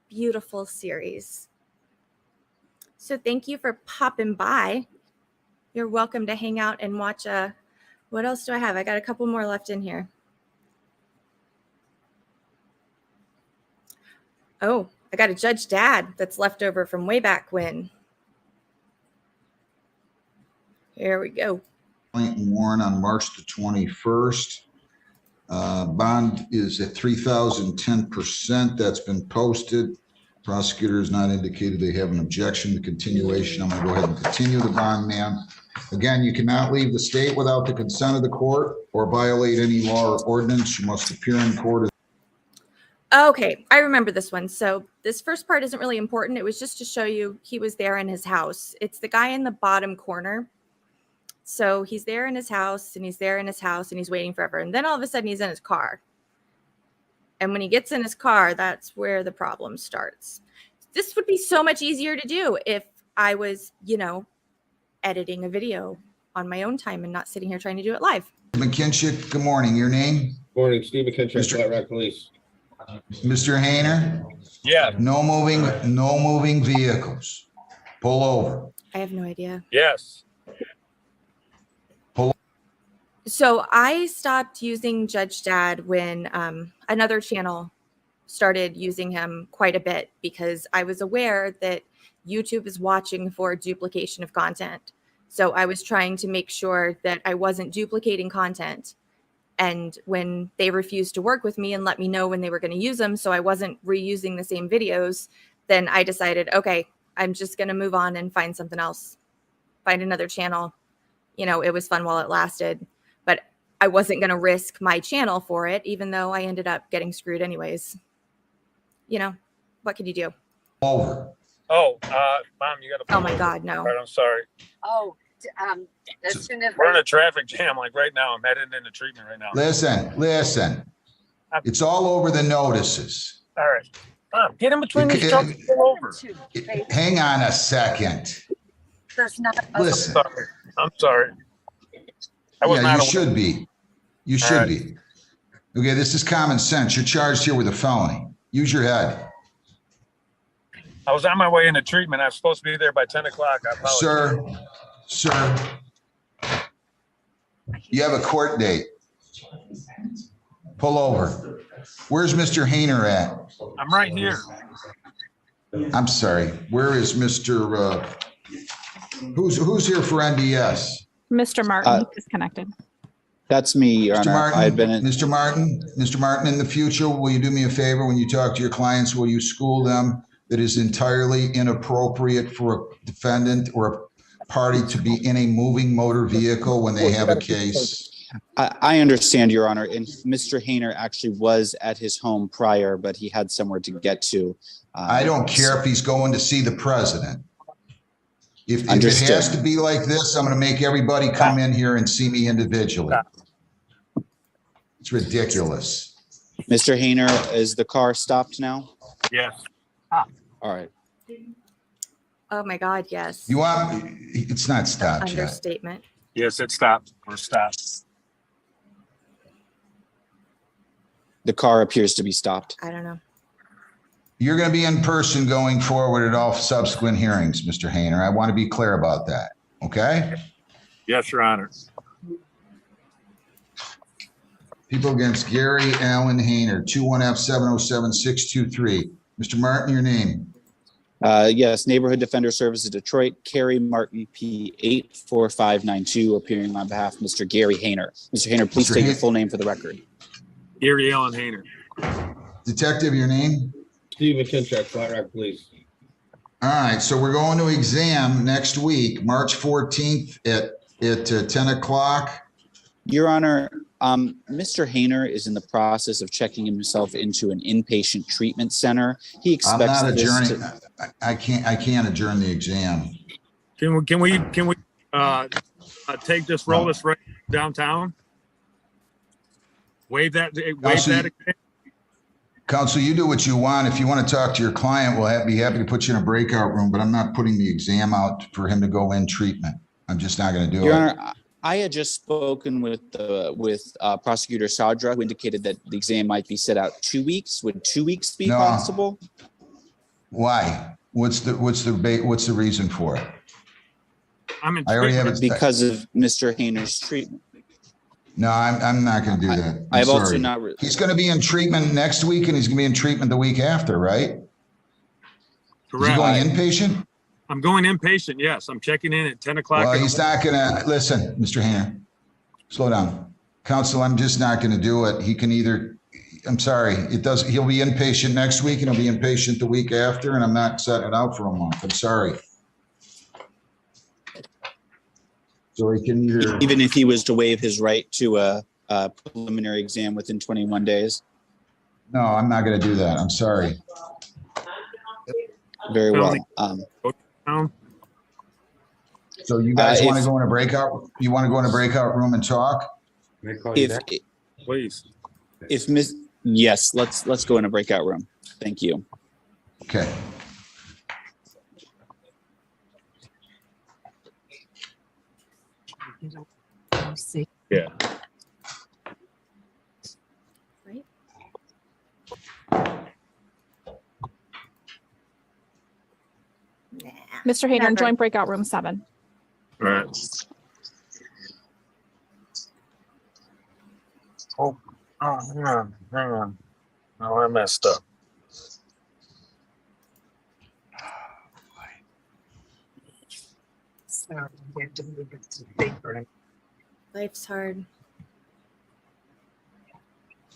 beautiful series. So thank you for popping by. You're welcome to hang out and watch. What else do I have? I got a couple more left in here. Oh, I got a Judge Dad that's left over from way back when. Here we go. Warren on March the 21st. Bond is at $3,010. That's been posted. Prosecutor has not indicated they have an objection to continuation. I'm going to go ahead and continue the bond, ma'am. Again, you cannot leave the state without the consent of the court or violate any law or ordinance. You must appear in court. Okay, I remember this one. So this first part isn't really important. It was just to show you he was there in his house. It's the guy in the bottom corner. So he's there in his house, and he's there in his house, and he's waiting forever. And then all of a sudden he's in his car. And when he gets in his car, that's where the problem starts. This would be so much easier to do if I was, editing a video on my own time and not sitting here trying to do it live. McKinchick, good morning. Your name? Morning, Steve McKinchick, Flat Rock Police. Mr. Hayner? Yeah. No moving vehicles. Pull over. I have no idea. Yes. So I stopped using Judge Dad when another channel started using him quite a bit because I was aware that YouTube is watching for duplication of content. So I was trying to make sure that I wasn't duplicating content And when they refused to work with me and let me know when they were going to use them, so I wasn't reusing the same videos, then I decided, okay, I'm just going to move on and find something else, find another channel. You know, it was fun while it lasted, but I wasn't going to risk my channel for it, even though I ended up getting screwed anyways. You know, what can you do? Over. Oh, Mom, you got to. Oh my God, no. All right, I'm sorry. Oh, as soon as We're in a traffic jam, like right now. I'm headed into treatment right now. Listen. It's all over the notices. All right. Mom, get in between these trucks and pull over. Hang on a second. there's not. Listen. I'm sorry. I was Yeah, not you aware. should be. You All should right. be. Okay, this is common sense. You're charged here with a felony. Use your head. I was on my way into treatment. I was supposed to be there by 10 o'clock. I apologize. Sir, you have a court date. Pull over. Where's Mr. Hayner at? I'm right here. I'm sorry. Where is Mr. Who's here for NDS? Mr. Martin disconnected. That's me, Your Mr. Honor. Martin, I've been in. Mr. Martin, in the future, will you do me a favor when you talk to your clients, will you school them that is entirely inappropriate for a defendant or a party to be in a moving motor vehicle when they have a case? I understand, Your Honor. And Mr. Hayner actually was at his home prior, but he had somewhere to get to. I don't care if he's going to see the president. If it Understood. has to be like this, I'm going to make everybody come in here and see me individually. It's ridiculous. Mr. Hayner, is the car stopped now? Yes. All right. Oh my God, yes. You want, it's not stopped yet. Understatement. Yes, it stopped. We're stopped. The car appears to be stopped. I don't know. You're going to be in person going forward at all subsequent hearings, Mr. Hayner. I want to be clear about that. Okay? Yes, Your Honor. People against Gary Allen Hayner, 21F707623. Mr. Martin, your name. Yes, Neighborhood Defender Services Detroit, Carrie Martin, P84592, appearing on behalf of Mr. Gary Hayner. Mr. Hayner, please state your full name for the record. Gary Allen Hayner. Detective, your name? Steve McKintrack, Flat Rock Police. All right, so we're going to exam next week, March 14th at 10 o'clock. Your Honor, Mr. Hayner is in the process of checking himself into an inpatient treatment center. He I'm expects not this adjourning. to- I can't adjourn the exam. Can we take this, roll this right downtown? Waive that exam? Counsel, you do what you want. If you want to talk to your client, we'll be happy to put you in a breakout room, but I'm not putting the exam out for him to go in treatment. I'm just not going to do Your it. Honor, I had just spoken with Prosecutor Sadra, who indicated that the exam might be set out 2 weeks. Would 2 weeks be No. possible? Why? What's the reason for it? I'm in I already have it. Because of Mr. Hayner's treatment. No, I'm not going to do that. I've I'm also sorry. not. He's going to be in treatment next week, and he's going to be in treatment the week after, right? Is he Correct. going inpatient? I'm going inpatient, yes. I'm checking in at 10 o'clock. Well, he's not going to, listen, Mr. Hayner, slow down. Counsel, I'm just not going to do it. He can either, I'm sorry, he'll be inpatient next week and he'll be inpatient the week after, and I'm not setting it out for a month. I'm sorry. So he can either. Even if he was to waive his right to a preliminary exam within 21 days? No, I'm not going to do that. I'm sorry. Very well. So you guys want to if- go in a breakout? You want to go in a breakout room and talk? Please. Yes, let's go in a breakout room. Thank you. Okay. Yeah. Mr. Hayner, Never. join breakout room 7. All right. Oh, hang on. Oh, I messed up. Life's hard.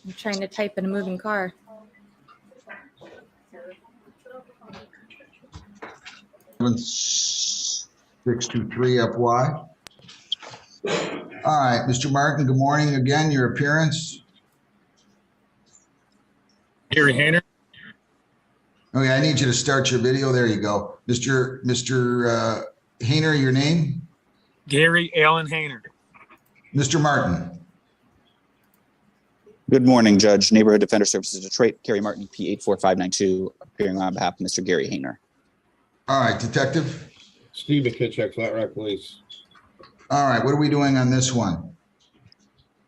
I'm trying to type in a moving car. Seven 623 FY. All right, Mr. Martin, good morning again, your appearance. Gary Hayner. Okay, I need you to start your video. There you go. Mr. Hayner, your name? Gary Allen Hayner. Mr. Martin. Good morning, Judge. Neighborhood Defender Services, Detroit, Gary Martin, P84592, appearing on behalf of Mr. Gary Hayner. All right, Detective. Steve McKitchak, Flat Rock Police. All right, what are we doing on this one?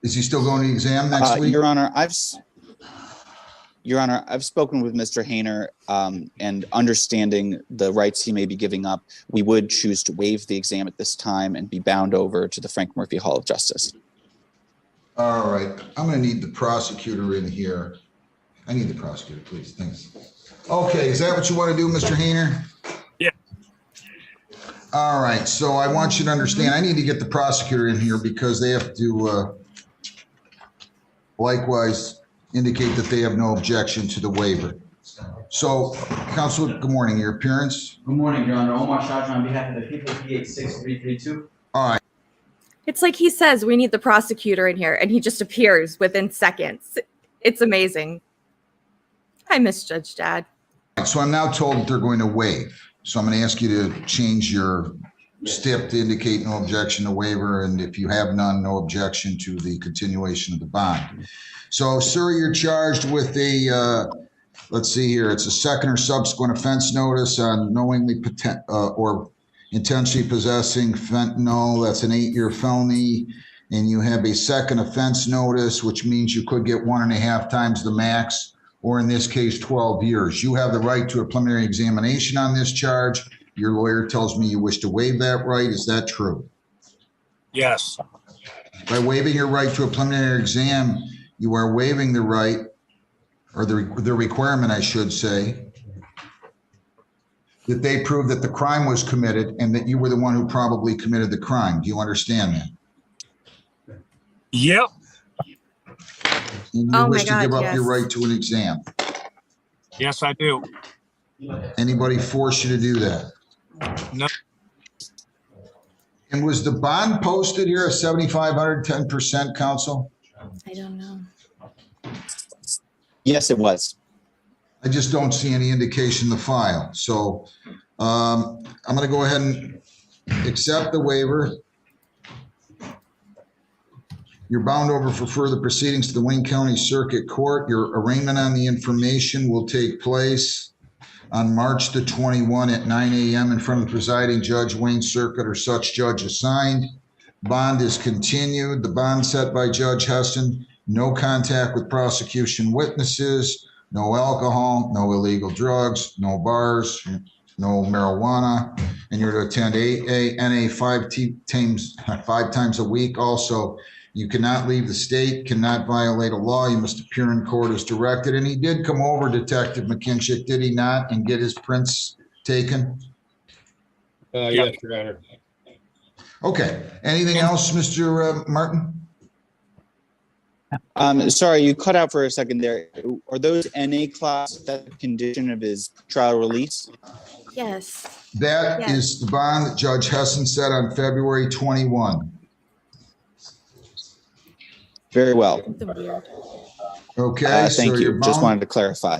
Is he still going to the exam next week? Your Honor, I've spoken with Mr. Hayner, and understanding the rights he may be giving up, we would choose to waive the exam at this time and be bound over to the Frank Murphy Hall of Justice. All right, I'm going to need the prosecutor in here. I need the prosecutor, please. Thanks. Okay, is that what you want to do, Mr. Hayner? Yeah. All right, so I want you to understand, I need to get the prosecutor in here because they have to likewise indicate that they have no objection to the waiver. So, Counsel, good morning. Your appearance? Good morning, Your Honor. Omar Shah on behalf of the people, P86332. All right. It's like he says, we need the prosecutor in here, and he just appears within seconds. It's amazing. I misjudged Dad. So I'm now told that they're going to waive. So I'm going to ask you to change your stip to indicate no objection to waiver, and if you have none, no objection to the continuation of the bond. So, sir, you're charged with a, let's see here, it's a second or subsequent offense notice on knowingly or intentionally possessing fentanyl. That's an 8-year felony. And you have a second offense notice, which means you could get 1.5 times the max, or in this case, 12 years. You have the right to a preliminary examination on this charge. Your lawyer tells me you wish to waive that right. Is that true? Yes. By waiving your right to a preliminary exam, you are waiving the right, or the requirement, I should say, that they prove that the crime was committed and that you were the one who probably committed the crime. Do you understand that? Yep. And you wish to give up your right to an exam. Yes, I do. Anybody force you to do that? No. And was the bond posted here at 7,500, 10%, counsel? I don't know. Yes, it was. I just don't see any indication in the file. So I'm going to go ahead and accept the waiver. You're bound over for further proceedings to the Wayne County Circuit Court. Your arraignment on the information will take place on March the 21 at 9 a.m. in front of the presiding judge, Wayne Circuit, or such judge assigned. Bond is continued. The bond set by Judge Heston. No contact with prosecution witnesses, no alcohol, no illegal drugs, no bars, no marijuana, and you're to attend NA 5 times a week. Also, you cannot leave the state, cannot violate a law. You must appear in court as directed. And he did come over, Detective McKinchick, did he not, and get his prints taken? Yes, Your Honor. Okay. Anything else, Mr. Martin? Sorry, you cut out for a second there. Are those NA class that condition of his trial release? Yes. That is the bond that Judge Hessen set on February 21. Very well. Okay. Thank so you. you're Just bound- wanted to clarify.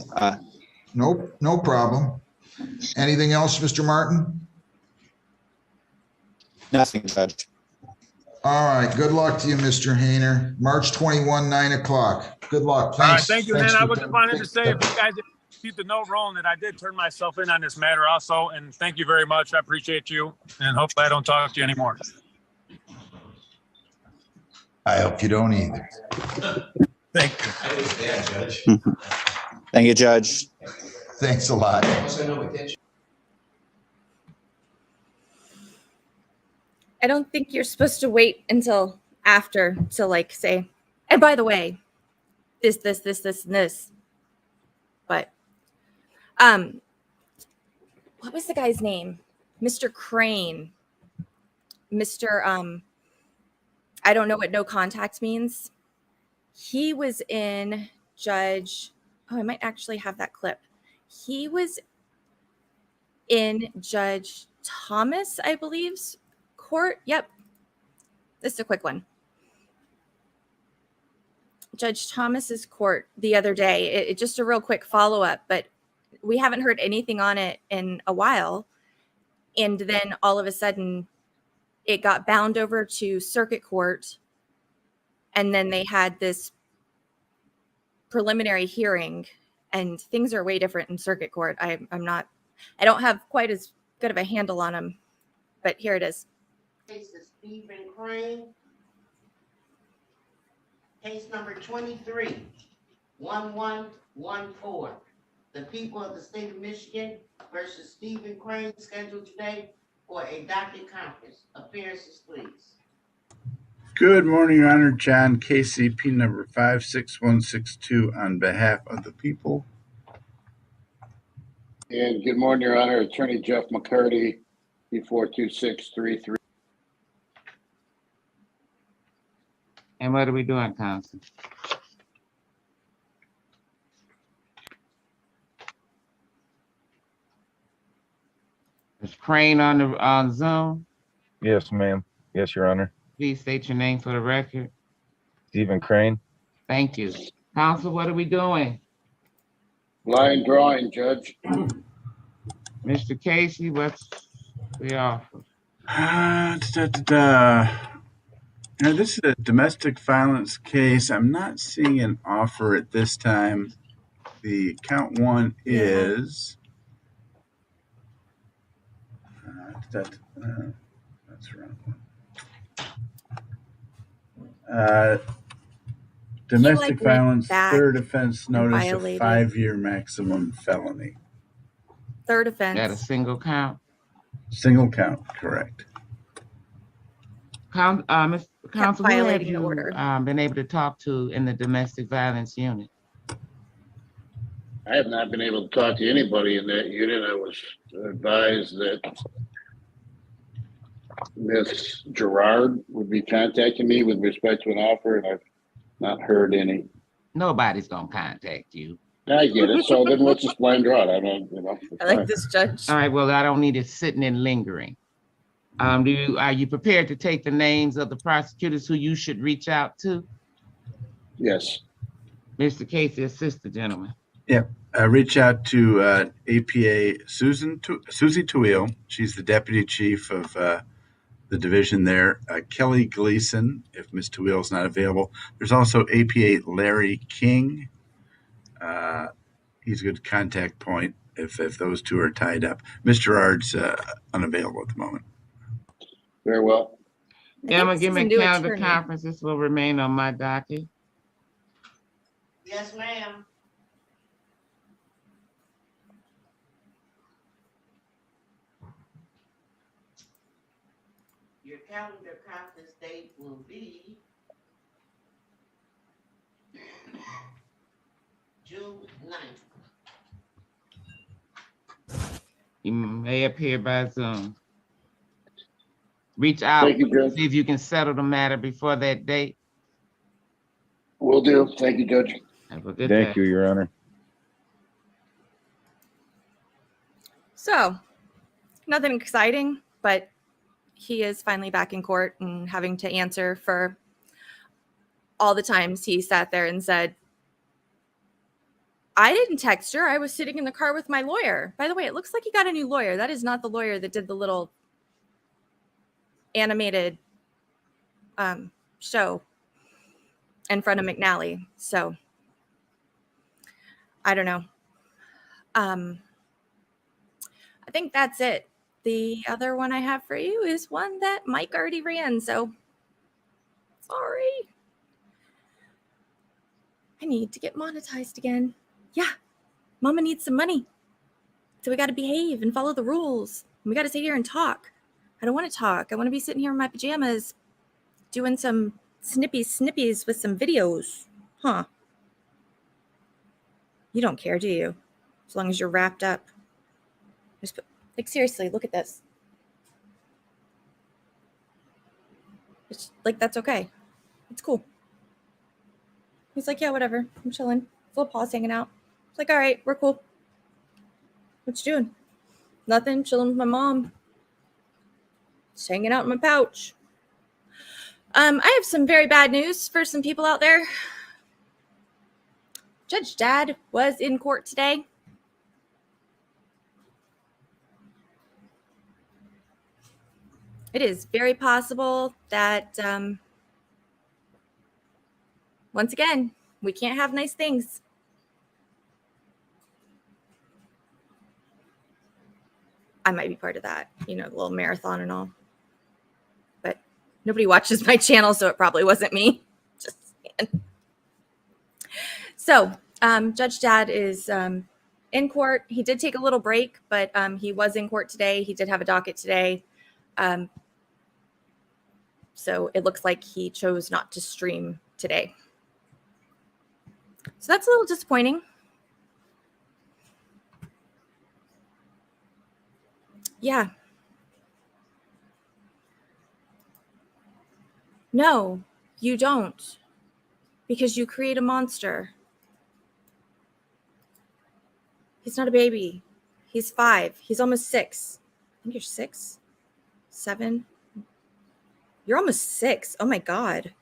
Nope, no problem. Anything else, Mr. Martin? Nothing, Judge. All right. Good luck to you, Mr. Hayner. March 21, 9 o'clock. Good luck. All right, Thanks. thank you. Thanks And I for- just wanted to say, if you guys keep the note rolling, that I did turn myself in on this matter also. And thank you very much. I appreciate you. And hopefully I don't talk to you anymore. I hope you don't either. Thank you. Thank you, Judge. Thanks a lot. I don't think you're supposed to wait until after to like say, and by the way, this, and this. But what was the guy's name? Mr. Crane. Mr. I don't know what no contact means. He was in I might actually have that clip. He was in Judge Thomas, I believe's court. Yep. This is a quick one. Judge Thomas's court the other day. It just a real quick follow-up, but we haven't heard anything on it in a while. And then all of a sudden it got bound over to circuit court. And then they had this preliminary hearing, and things are way different in circuit court. I don't have quite as good of a handle on them, but here it is. Case of Stephen Crane. Case number 23-1114. The people of the state of Michigan versus Stephen Crane, scheduled today for a docket conference. Appearances, please. Good morning, Your Honor. John KCP number 56162 on behalf of the people. And good morning, Your Honor. Attorney Jeff McCurdy, P42633. And what are we doing, counsel? Is Crane on Zoom? Yes, ma'am. Yes, Your Honor. Please state your name for the record. Stephen Crane. Thank you. Counsel, what are we doing? Line drawing, Judge. Mr. Casey, what's the offer? Now, this is a domestic violence case. I'm not seeing an offer at this time. The count one is that's wrong one. Domestic violence, third offense, notice of 5-year maximum felony. Third offense. That a single count? Single count, correct. Mr. Counsel, who have violating the you order. been able to talk to in the domestic violence unit? I have not been able to talk to anybody in that unit. I was advised that Miss Gerard would be contacting me with respect to an offer, and I've not heard any. Nobody's gonna contact you. I get it. So then let's just line draw it. I don't, I like this, Judge. All right, well, I don't need it sitting and lingering. Are you prepared to take the names of the prosecutors who you should reach out to? Yes. Mr. Casey, assist the gentleman. Yep. Reach out to APA Susie Tawil. She's the deputy chief of the division there. Kelly Gleason, if Ms. Tawil is not available. There's also APA Larry King. He's a good contact point if those two are tied up. Mr. Gerard's unavailable at the moment. Very well. Emma, give me a calendar conference. This will remain on my docket. Yes, ma'am. Your calendar conference date will be June 9th. You may appear by Zoom. Reach out, Thank you, Judge. see if you can settle the matter before that date. Will do. Thank you, Judge. Have a good day. Thank you, Your Honor. So, nothing exciting, but he is finally back in court and having to answer for all the times he sat there and said, I didn't text her. I was sitting in the car with my lawyer. By the way, it looks like he got a new lawyer. That is not the lawyer that did the little animated show in front of McNally. So I don't know. I think that's it. The other one I have for you is one that Mike already ran. So sorry. I need to get monetized again. Yeah. Mama needs some money. So we got to behave and follow the rules. We got to sit here and talk. I don't want to talk. I want to be sitting here in my pajamas doing some snippies with some videos. Huh. You don't care, do you? As long as you're wrapped up. Like, seriously, look at this. It's like, that's okay. It's cool. He's like, yeah, whatever. I'm chilling. Full paws hanging out. It's like, all right, we're cool. What you doing? Nothing. Chilling with my mom. Just hanging out in my pouch. I have some very bad news for some people out there. Judge Dad was in court today. It is very possible that, once again, we can't have nice things. I might be part of that, the little marathon and all. But nobody watches my channel, so it probably wasn't me. Just saying. So, Judge Dad is in court. He did take a little break, but he was in court today. He did have a docket today. So it looks like he chose not to stream today. So that's a little disappointing. Yeah. No, you don't. Because you create a monster. He's not a baby. He's 5. He's almost 6. I think you're 6, 7. You're almost 6. Oh my God.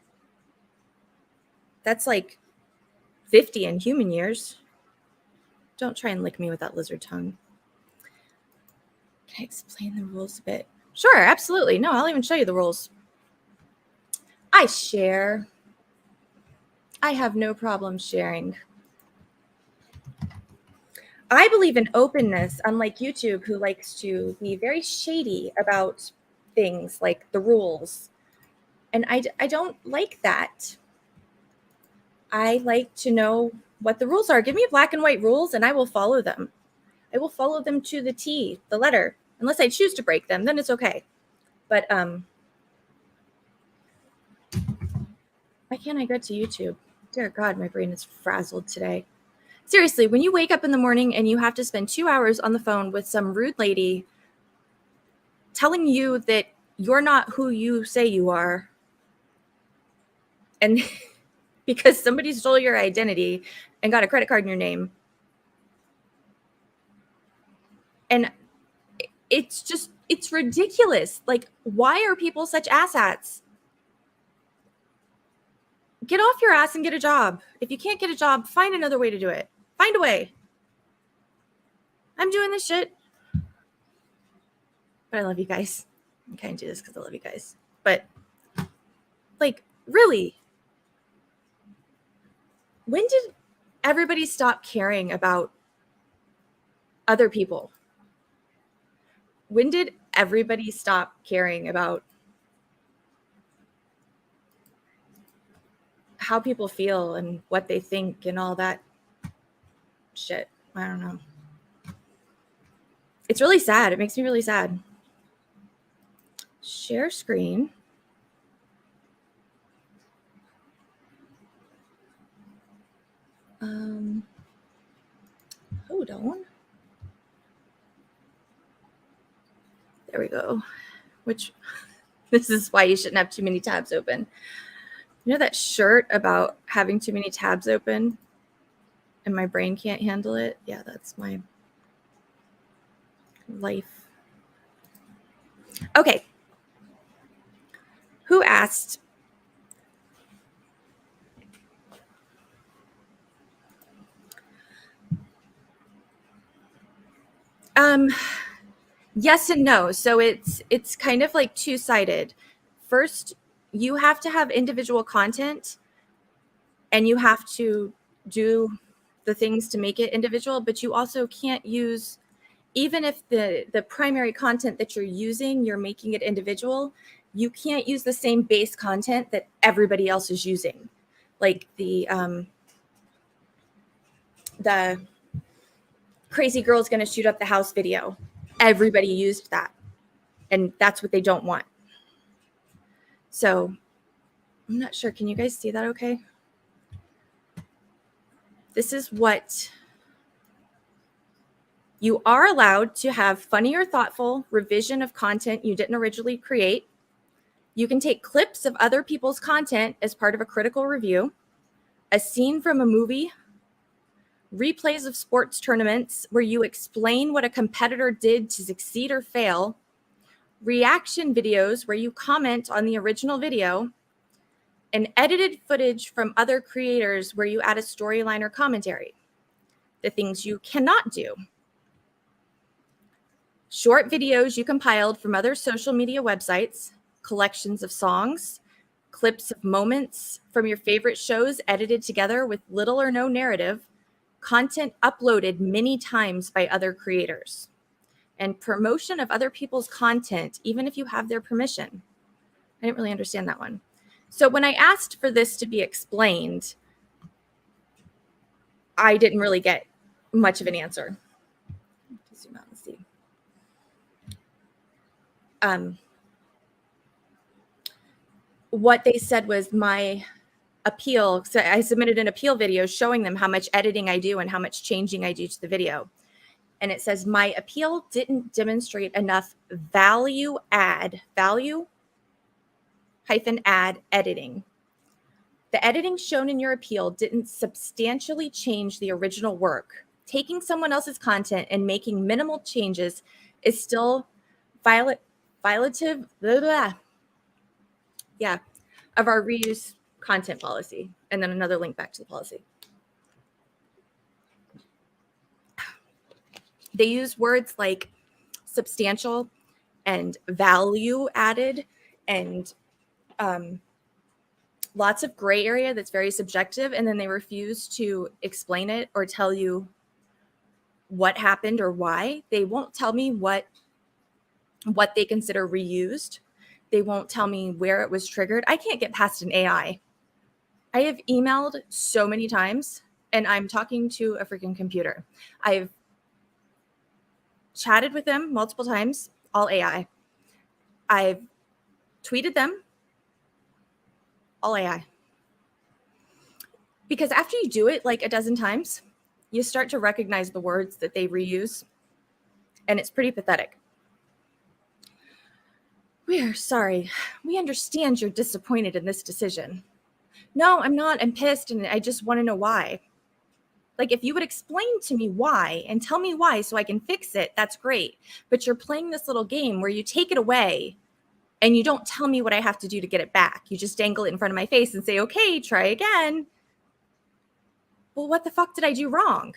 That's like 50 in human years. Don't try and lick me with that lizard tongue. Can I explain the rules a bit? Sure, absolutely. No, I'll even show you the rules. I share. I have no problem sharing. I believe in openness, unlike YouTube, who likes to be very shady about things like the rules. And I don't like that. I like to know what the rules are. Give me black and white rules and I will follow them. I will follow them to the T, the letter. Unless I choose to break them, then it's okay. But why can't I get to YouTube? Dear God, my brain is frazzled today. Seriously, when you wake up in the morning and you have to spend 2 hours on the phone with some rude lady telling you that you're not who you say you are, and because somebody stole your identity and got a credit card in your name, and it's ridiculous. Like, why are people such asshats? Get off your ass and get a job. If you can't get a job, find another way to do it. Find a way. I'm doing this shit. But I love you guys. I can't do this because I love you guys. But, like, really? When did everybody stop caring about other people? When did everybody stop caring about how people feel and what they think and all that shit? I don't know. It's really sad. It makes me really sad. Share screen. Hold on. There we go. This is why you shouldn't have too many tabs open. You know that shirt about having too many tabs open and my brain can't handle it? Yeah, that's my life. Okay. Who asked? Yes and no. So it's kind of like two-sided. First, you have to have individual content and you have to do the things to make it individual, but you also can't use, even if the primary content that you're using, you're making it individual, you can't use the same base content that everybody else is using. Like the crazy girl's gonna shoot up the house video. Everybody used that. And that's what they don't want. So I'm not sure. Can you guys see that okay? This is what you are allowed to have: funny or thoughtful revision of content you didn't originally create. You can take clips of other people's content as part of a critical review. a scene from a movie, replays of sports tournaments where you explain what a competitor did to succeed or fail, reaction videos where you comment on the original video, and edited footage from other creators where you add a storyline or commentary. The things you cannot do: short videos you compiled from other social media websites, collections of songs, clips of moments from your favorite shows edited together with little or no narrative, content uploaded many times by other creators, and promotion of other people's content, even if you have their permission. I didn't really understand that one. So when I asked for this to be explained, I didn't really get much of an answer. Zoom out and see. What they said was my appeal. So I submitted an appeal video showing them how much editing I do and how much changing I do to the video. And it says my appeal didn't demonstrate enough value add editing. The editing shown in your appeal didn't substantially change the original work. Taking someone else's content and making minimal changes is still violative of our reuse content policy. And then another link back to the policy. They use words like substantial and value added and lots of gray area that's very subjective, and then they refuse to explain it or tell you what happened or why. They won't tell me what they consider reused. They won't tell me where it was triggered. I can't get past an AI. I have emailed so many times, and I'm talking to a freaking computer. I've chatted with them multiple times, all AI. I've tweeted them, all AI. Because after you do it like a dozen times, you start to recognize the words that they reuse, and it's pretty pathetic. We are sorry. We understand you're disappointed in this decision. No, I'm not. I'm pissed, and I just want to know why. Like, if you would explain to me why and tell me why so I can fix it, that's great. But you're playing this little game where you take it away and you don't tell me what I have to do to get it back. You just dangle it in front of my face and say, okay, try again. Well, what the fuck did I do wrong?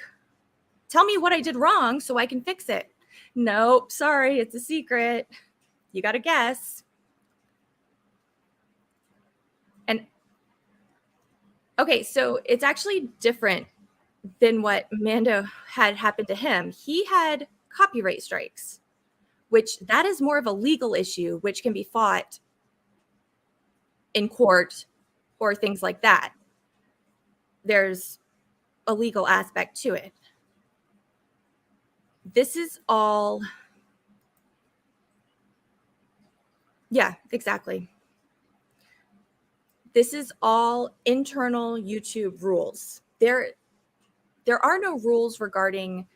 Tell me what I did wrong so I can fix it. Nope, sorry, it's a secret. You got to guess. And okay, so it's actually different than what Mando had happened to him. He had copyright strikes, which that is more of a legal issue, which can be fought in court or things like that. There's a legal aspect to it. This is all, yeah, exactly. This is all internal YouTube rules. There are no rules regarding,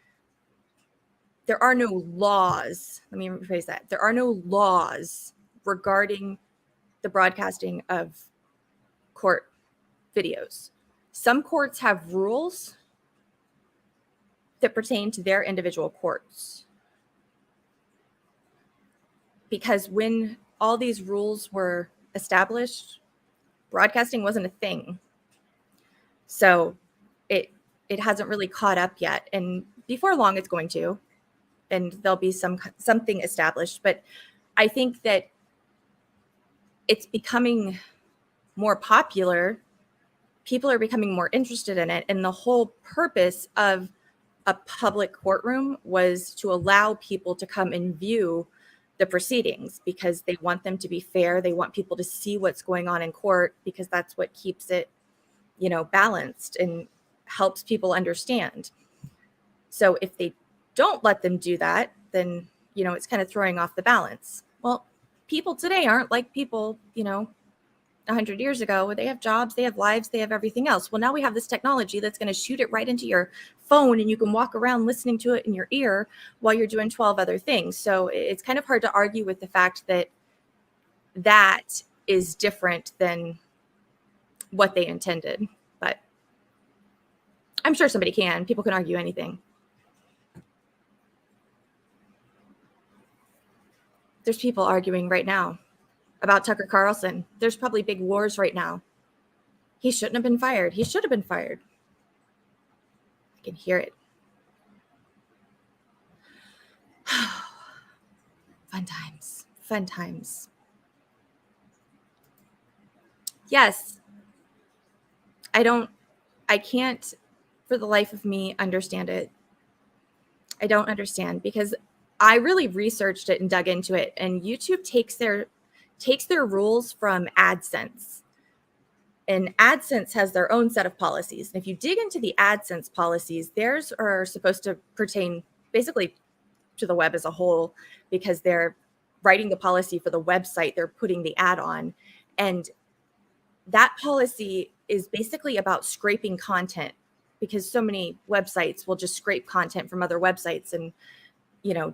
there are no laws. Let me rephrase that. There are no laws regarding the broadcasting of court videos. Some courts have rules that pertain to their individual courts. Because when all these rules were established, broadcasting wasn't a thing. So it hasn't really caught up yet. And before long, it's going to. And there'll be something established. But I think that it's becoming more popular. People are becoming more interested in it. And the whole purpose of a public courtroom was to allow people to come and view the proceedings because they want them to be fair. They want people to see what's going on in court because that's what keeps it, balanced and helps people understand. So if they don't let them do that, then, it's kind of throwing off the balance. Well, people today aren't like people, 100 years ago, where they have jobs, they have lives, they have everything else. Well, now we have this technology that's going to shoot it right into your phone and you can walk around listening to it in your ear while you're doing 12 other things. So it's kind of hard to argue with the fact that that is different than what they intended. But I'm sure somebody can. People can argue anything. There's people arguing right now about Tucker Carlson. There's probably big wars right now. He shouldn't have been fired. He should have been fired. I can hear it. Fun times. Fun times. Yes. I can't for the life of me understand it. I don't understand because I really researched it and dug into it, and YouTube takes their rules from AdSense. And AdSense has their own set of policies. And if you dig into the AdSense policies, theirs are supposed to pertain basically to the web as a whole, because they're writing the policy for the website they're putting the ad on. And that policy is basically about scraping content, because so many websites will just scrape content from other websites and,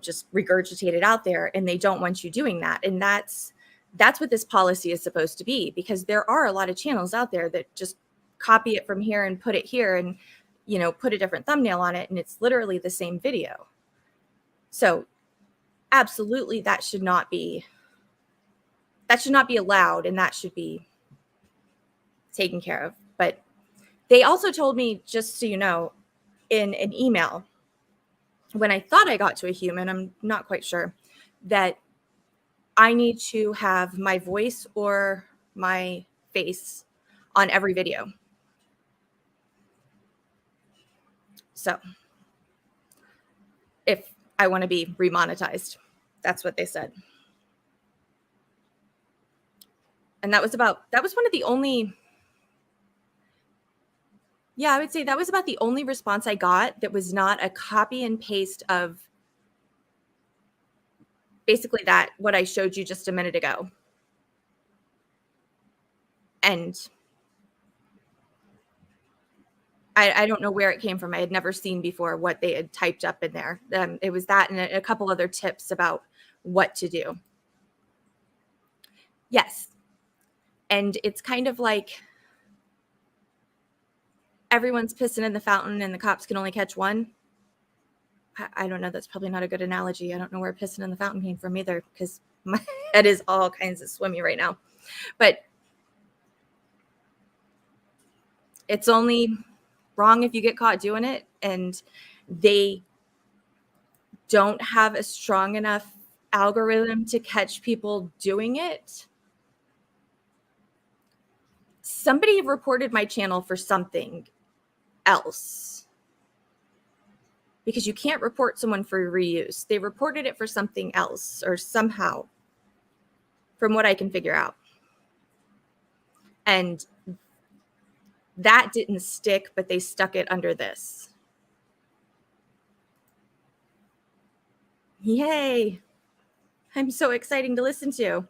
just regurgitate it out there. And they don't want you doing that. And that's what this policy is supposed to be, because there are a lot of channels out there that just copy it from here and put it here and, put a different thumbnail on it. And it's literally the same video. So absolutely that should not be allowed, and that should be taken care of. But they also told me, just so you know, in an email, when I thought I got to a human, I'm not quite sure, that I need to have my voice or my face on every video. So if I want to be remonetized, that's what they said. And that was one of the only, I would say that was about the only response I got that was not a copy and paste of basically what I showed you just a minute ago. And I don't know where it came from. I had never seen before what they had typed up in there. It was that and a couple other tips about what to do. Yes. And it's kind of like everyone's pissing in the fountain and the cops can only catch one. I don't know. That's probably not a good analogy. I don't know where pissing in the fountain came from either, because my head is all kinds of swimmy right now. But it's only wrong if you get caught doing it, and they don't have a strong enough algorithm to catch people doing it. Somebody reported my channel for something else, because you can't report someone for reuse. They reported it for something else, or somehow, from what I can figure out. And that didn't stick, but they stuck it under this. Yay. I'm so exciting to listen to.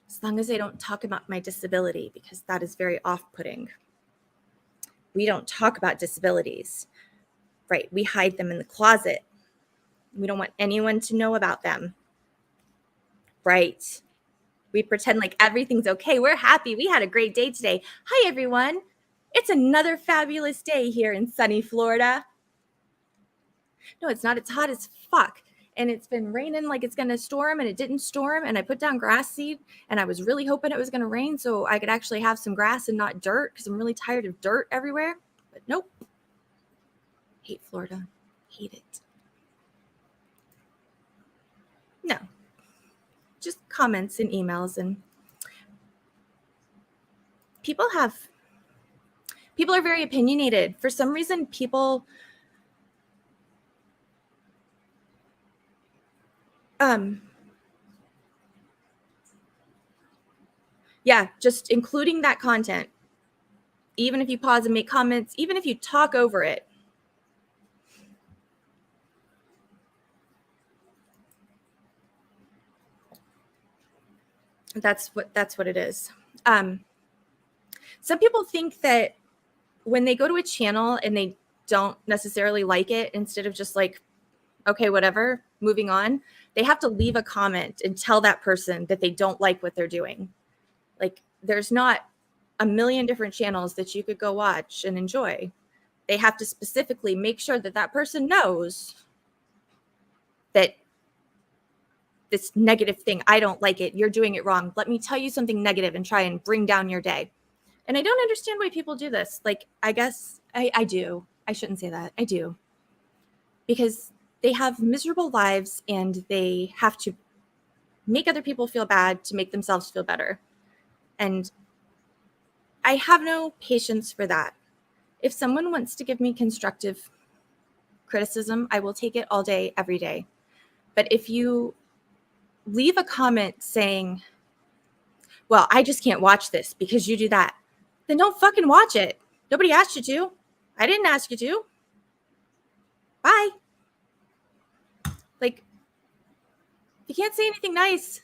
As long as they don't talk about my disability, because that is very off-putting. We don't talk about disabilities, right? We hide them in the closet. We don't want anyone to know about them, right? We pretend like everything's okay. We're happy. We had a great day today. Hi, everyone. It's another fabulous day here in sunny Florida. No, it's not. It's hot as fuck. And it's been raining like it's going to storm, and it didn't storm. And I put down grass seed, and I was really hoping it was going to rain so I could actually have some grass and not dirt, because I'm really tired of dirt everywhere. But nope. Hate Florida. Hate it. No. Just comments and emails, and people are very opinionated. For some reason, people just including that content, even if you pause and make comments, even if you talk over it. That's what it is. Some people think that when they go to a channel and they don't necessarily like it, instead of just like, okay, whatever, moving on, they have to leave a comment and tell that person that they don't like what they're doing. Like, there's not a million different channels that you could go watch and enjoy. they have to specifically make sure that that person knows that this negative thing, I don't like it, you're doing it wrong. Let me tell you something negative and try and bring down your day. And I don't understand why people do this. Like, I guess I do. I shouldn't say that. I do. Because they have miserable lives and they have to make other people feel bad to make themselves feel better. And I have no patience for that. If someone wants to give me constructive criticism, I will take it all day, every day. But if you leave a comment saying, well, I just can't watch this because you do that, then don't fucking watch it. Nobody asked you to. I didn't ask you to. Bye. Like, if you can't say anything nice,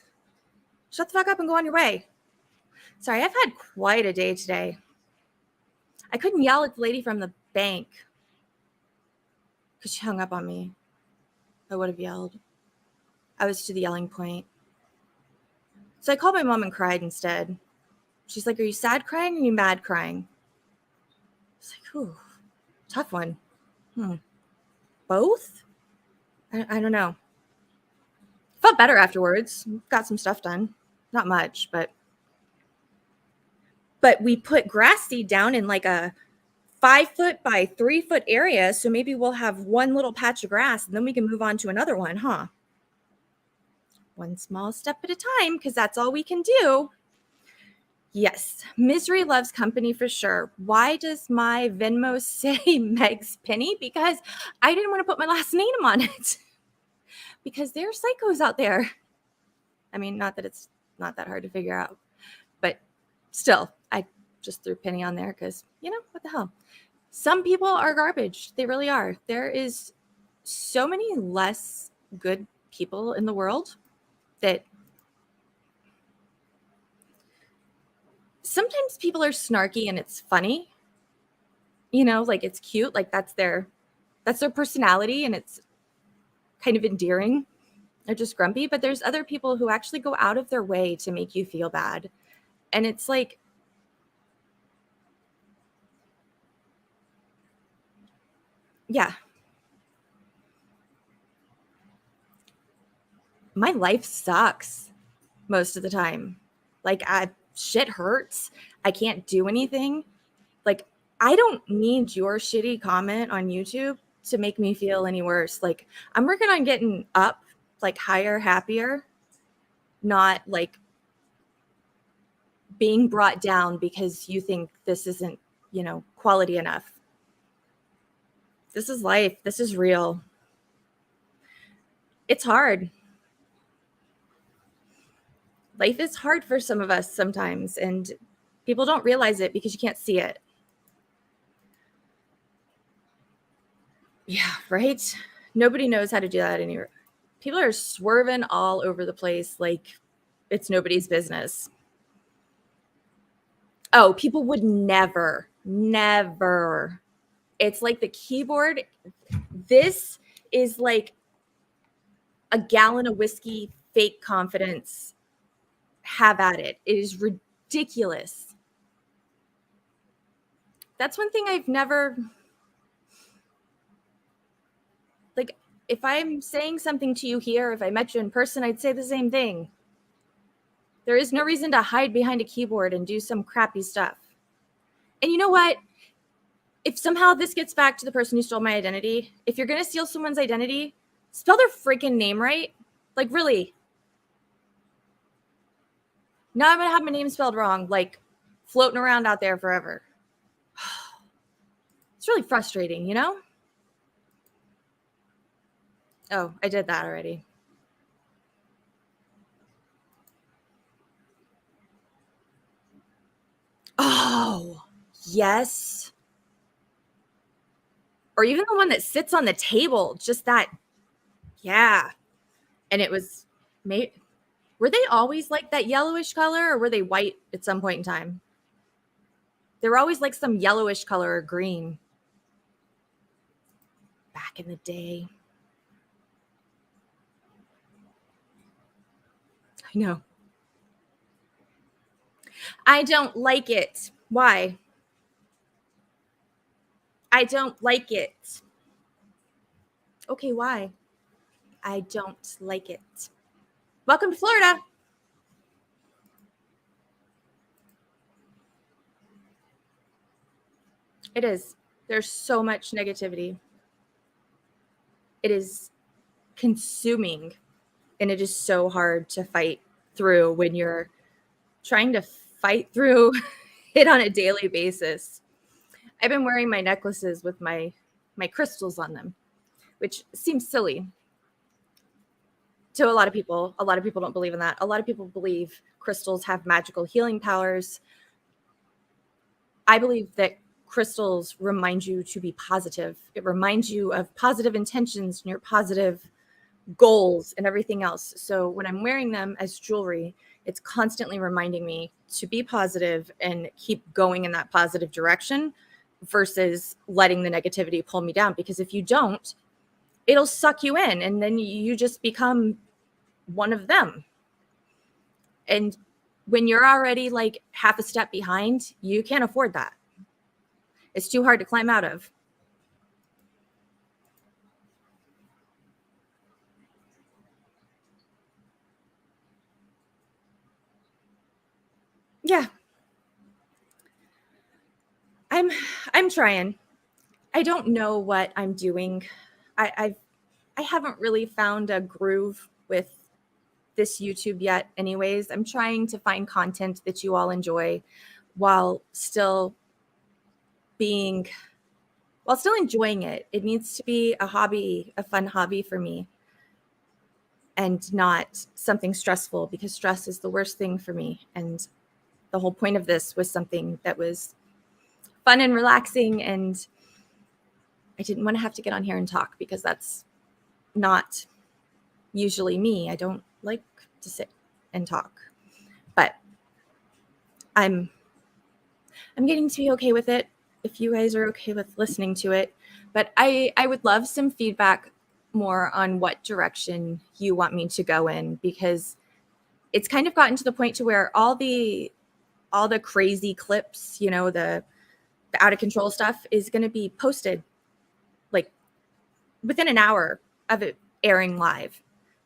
shut the fuck up and go on your way. Sorry, I've had quite a day today. I couldn't yell at the lady from the bank because she hung up on me. I would have yelled. I was to the yelling point. So I called my mom and cried instead. She's like, are you sad crying or are you mad crying? It's like, ooh, tough one. Both? I don't know. Felt better afterwards. Got some stuff done. Not much, but we put grass seed down in like a 5-foot by 3-foot area. So maybe we'll have one little patch of grass and then we can move on to another one, huh? One small step at a time, because that's all we can do. Yes, misery loves company for sure. Why does my Venmo say Meg's Penny? Because I didn't want to put my last name on it. Because there are psychos out there. I mean, not that it's not that hard to figure out, but still, I just threw Penny on there because, what the hell? Some people are garbage. They really are. There is so many less good people in the world that sometimes people are snarky and it's funny, like it's cute, like that's their personality and it's kind of endearing. They're just grumpy, but there's other people who actually go out of their way to make you feel bad. And it's like, yeah. My life sucks most of the time. Like, shit hurts. I can't do anything. Like, I don't need your shitty comment on YouTube to make me feel any worse. Like, I'm working on getting up, like higher, happier, not like being brought down because you think this isn't, quality enough. This is life. This is real. It's hard. Life is hard for some of us sometimes, and people don't realize it because you can't see it. Yeah, right? Nobody knows how to do that anymore. People are swerving all over the place like it's nobody's business. Oh, people would never. It's like the keyboard. This is like a gallon of whiskey, fake confidence. Have at it. It is ridiculous. That's one thing I've never, like, if I'm saying something to you here, if I met you in person, I'd say the same thing. There is no reason to hide behind a keyboard and do some crappy stuff. And you know what? If somehow this gets back to the person who stole my identity, if you're going to steal someone's identity, spell their freaking name right. Like, really. Now I'm going to have my name spelled wrong, like floating around out there forever. It's really frustrating, Oh, I did that already. Oh, yes. Or even the one that sits on the table, just that. Yeah. And it was made. Were they always like that yellowish color or were they white at some point in time? They were always like some yellowish color or green. Back in the day. I know. I don't like it. Why? I don't like it. Okay, why? I don't like it. Welcome to Florida. It is. There's so much negativity. It is consuming, and it is so hard to fight through when you're trying to fight through it on a daily basis. I've been wearing my necklaces with my crystals on them, which seems silly to a lot of people. A lot of people don't believe in that. A lot of people believe crystals have magical healing powers. I believe that crystals remind you to be positive. It reminds you of positive intentions and your positive goals and everything else. So when I'm wearing them as jewelry, it's constantly reminding me to be positive and keep going in that positive direction versus letting the negativity pull me down. Because if you don't, it'll suck you in and then you just become one of them. And when you're already like half a step behind, you can't afford that. It's too hard to climb out of. Yeah. I'm trying. I don't know what I'm doing. I haven't really found a groove with this YouTube yet anyways. I'm trying to find content that you all enjoy while still enjoying it. It needs to be a hobby, a fun hobby for me, and not something stressful, because stress is the worst thing for me. And the whole point of this was something that was fun and relaxing, and I didn't want to have to get on here and talk because that's not usually me. I don't like to sit and talk, but I'm getting to be okay with it. If you guys are okay with listening to it, but I would love some feedback more on what direction you want me to go in, because it's kind of gotten to the point to where all the crazy clips, you know, the out of control stuff is going to be posted like within an hour of it airing live.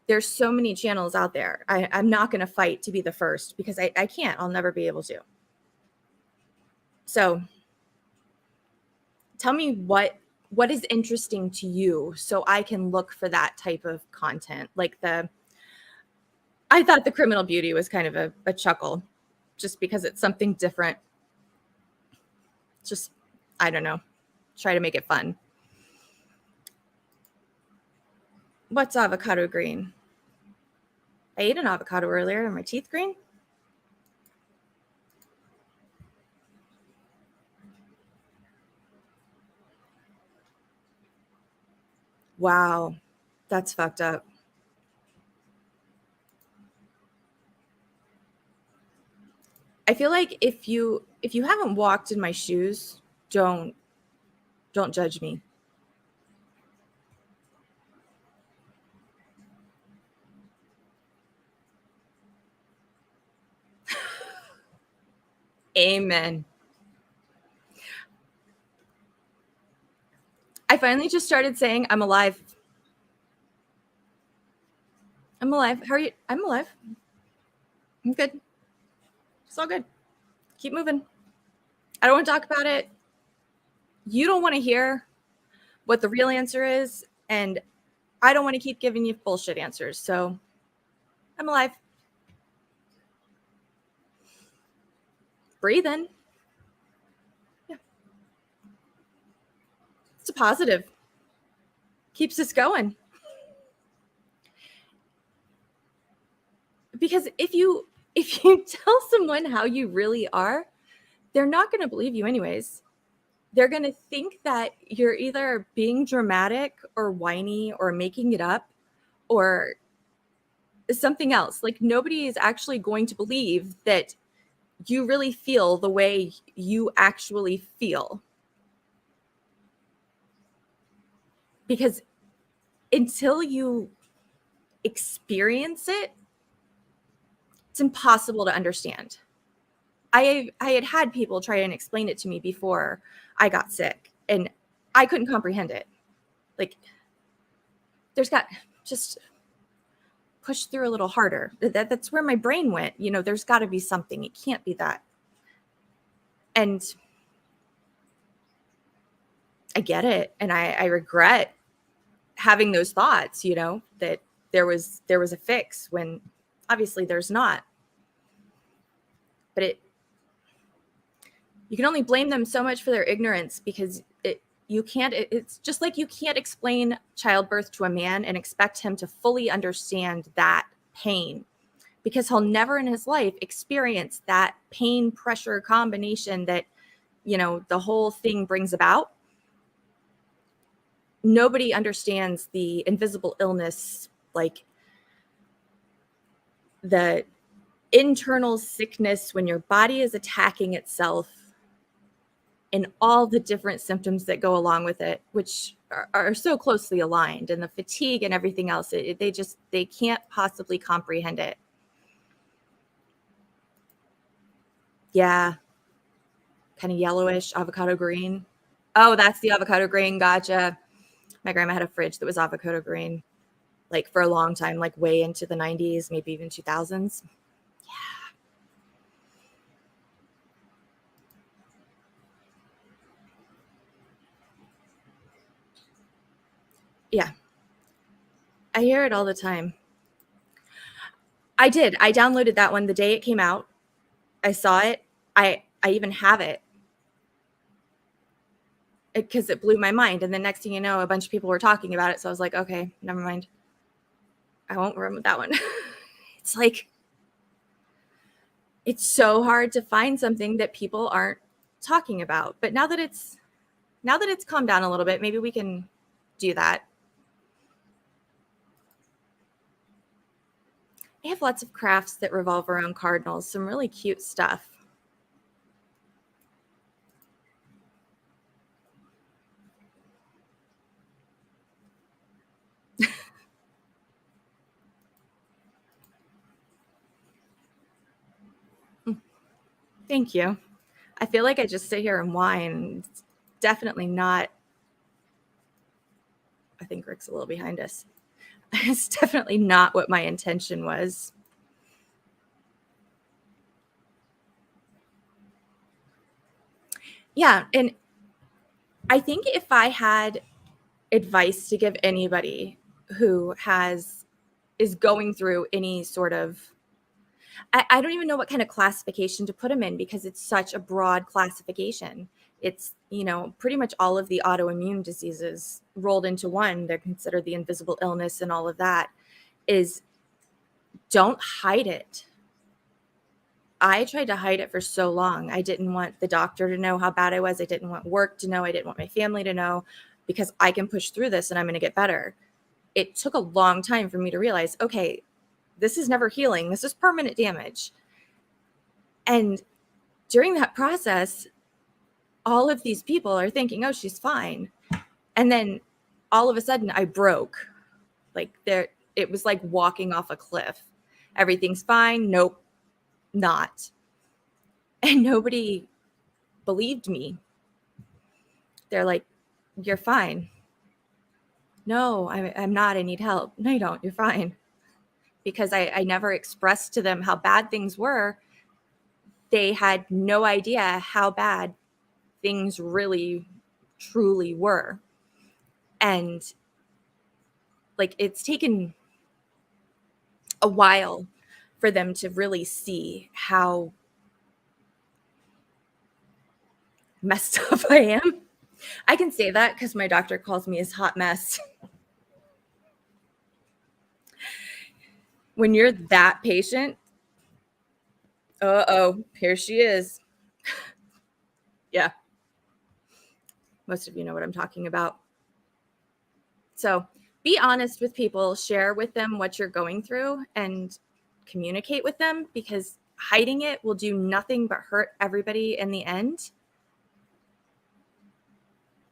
There's so many channels out there. I'm not going to fight to be the first because I can't. I'll never be able to. So tell me what is interesting to you so I can look for that type of content. Like I thought the criminal beauty was kind of a chuckle just because it's something different. Just, I don't know, try to make it fun. What's avocado green? I ate an avocado earlier. Are my teeth green? Wow, that's fucked up. I feel like if you haven't walked in my shoes, don't judge me. Amen. I finally just started saying I'm alive. I'm alive. How are you? I'm alive. I'm good. It's all good. Keep moving. I don't want to talk about it. You don't want to hear what the real answer is, and I don't want to keep giving you bullshit answers. So I'm alive. Breathing. Yeah. It's a positive. Keeps us going. Because if you tell someone how you really are, they're not going to believe you anyways. They're going to think that you're either being dramatic or whiny or making it up or something else. Like nobody is actually going to believe that you really feel the way you actually feel. Because until you experience it, it's impossible to understand. I had people try and explain it to me before I got sick, and I couldn't comprehend it. Like, there's got just push through a little harder. That's where my brain went. You know, there's got to be something. It can't be that. And I get it. And I regret having those thoughts, you know, that there was a fix when obviously there's not. But you can only blame them so much for their ignorance, because it's just like you can't explain childbirth to a man and expect him to fully understand that pain, because he'll never in his life experience that pain pressure combination that, you know, the whole thing brings about. Nobody understands the invisible illness, like the internal sickness when your body is attacking itself, and all the different symptoms that go along with it, which are so closely aligned, and the fatigue and everything else. They can't possibly comprehend it. Yeah. Kind of yellowish, avocado green. Oh, that's the avocado green. Gotcha. My grandma had a fridge that was avocado green, like for a long time, like way into the 90s, maybe even 2000s. Yeah. I hear it all the time. I did. I downloaded that one the day it came out. I saw it. I even have it because it blew my mind. And the next thing you know, a bunch of people were talking about it. So I was like, okay, never mind. I won't run with that one. It's like, it's so hard to find something that people aren't talking about. But now that it's calmed down a little bit, maybe we can do that. I have lots of crafts that revolve around cardinals, some really cute stuff. Thank you. I feel like I just sit here and whine. It's definitely not. I think Rick's a little behind us. It's definitely not what my intention was. Yeah, and I think if I had advice to give anybody who is going through any sort of, I don't even know what kind of classification to put them in, because it's such a broad classification. It's, you know, pretty much all of the autoimmune diseases rolled into one. They're considered the invisible illness, and all of that is, don't hide it. I tried to hide it for so long. I didn't want the doctor to know how bad I was. I didn't want work to know. I didn't want my family to know, because I can push through this and I'm going to get better. It took a long time for me to realize, okay, this is never healing. This is permanent damage. And during that process, all of these people are thinking, oh, she's fine. And then all of a sudden I broke. Like, it was like walking off a cliff. Everything's fine. Nope, not. And nobody believed me. They're like, you're fine. No, I'm not. I need help. No, you don't. You're fine. Because I never expressed to them how bad things were. They had no idea how bad things really, truly were. And like, it's taken a while for them to really see how messed up I am. I can say that because my doctor calls me his hot mess. When you're that patient, here she is. Yeah. Most of you know what I'm talking about. So be honest with people, share with them what you're going through, and communicate with them, because hiding it will do nothing but hurt everybody in the end.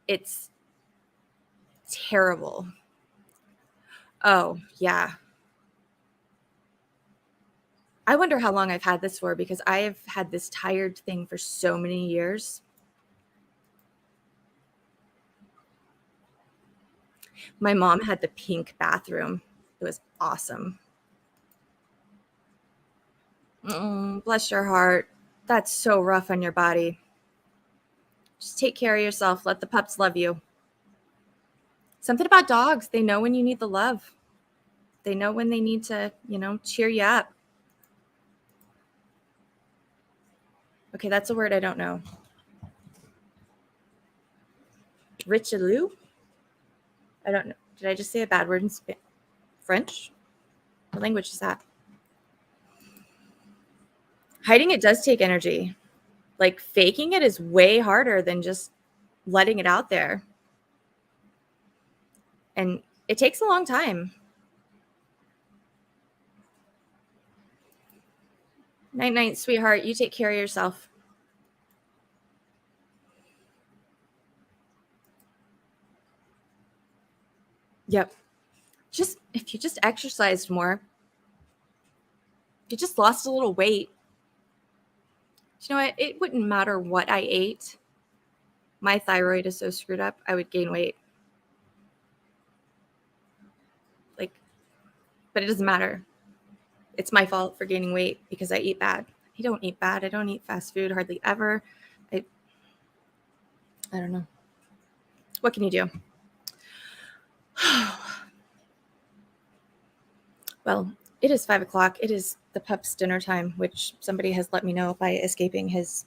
It's terrible. Oh, yeah. I wonder how long I've had this for, because I've had this tired thing for so many years. My mom had the pink bathroom. It was awesome. Bless your heart. That's so rough on your body. Just take care of yourself. Let the pups love you. Something about dogs. They know when you need the love. They know when they need to, cheer you up. Okay, that's a word I don't know. Richelieu? I don't know. Did I just say a bad word in French? What language is that? Hiding it does take energy. Like faking it is way harder than just letting it out there. And it takes a long time. Night, night, sweetheart. You take care of yourself. Yep. If you just exercised more, you just lost a little weight. You know what? It wouldn't matter what I ate. My thyroid is so screwed up, I would gain weight. But it doesn't matter. It's my fault for gaining weight because I eat bad. I don't eat bad. I don't eat fast food hardly ever. I don't know. What can you do? Well, it is 5 o'clock. It is the pup's dinner time, which somebody has let me know by escaping his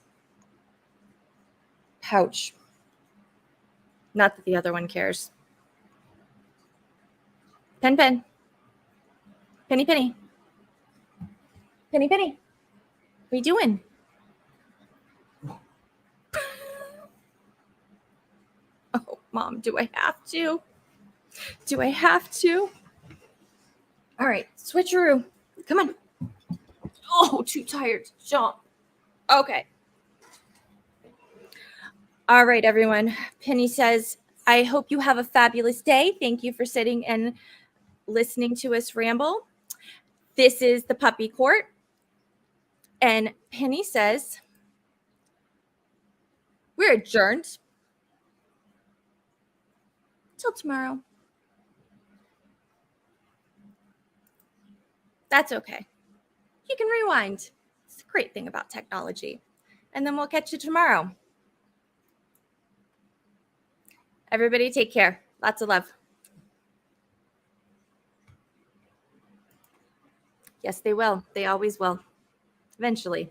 pouch. Not that the other one cares. Pen, pen. Penny, penny. Penny, penny. What are you doing? Oh, Mom, do I have to? Do I have to? All right, switcheroo. Come on. Oh, too tired to jump. Okay. All right, everyone. Penny says, I hope you have a fabulous day. Thank you for sitting and listening to us ramble. This is the Puppy Court. And Penny says, we're adjourned till tomorrow. That's okay. You can rewind. It's a great thing about technology. And then we'll catch you tomorrow. Everybody take care. Lots of love. Yes, they will. They always will. Eventually.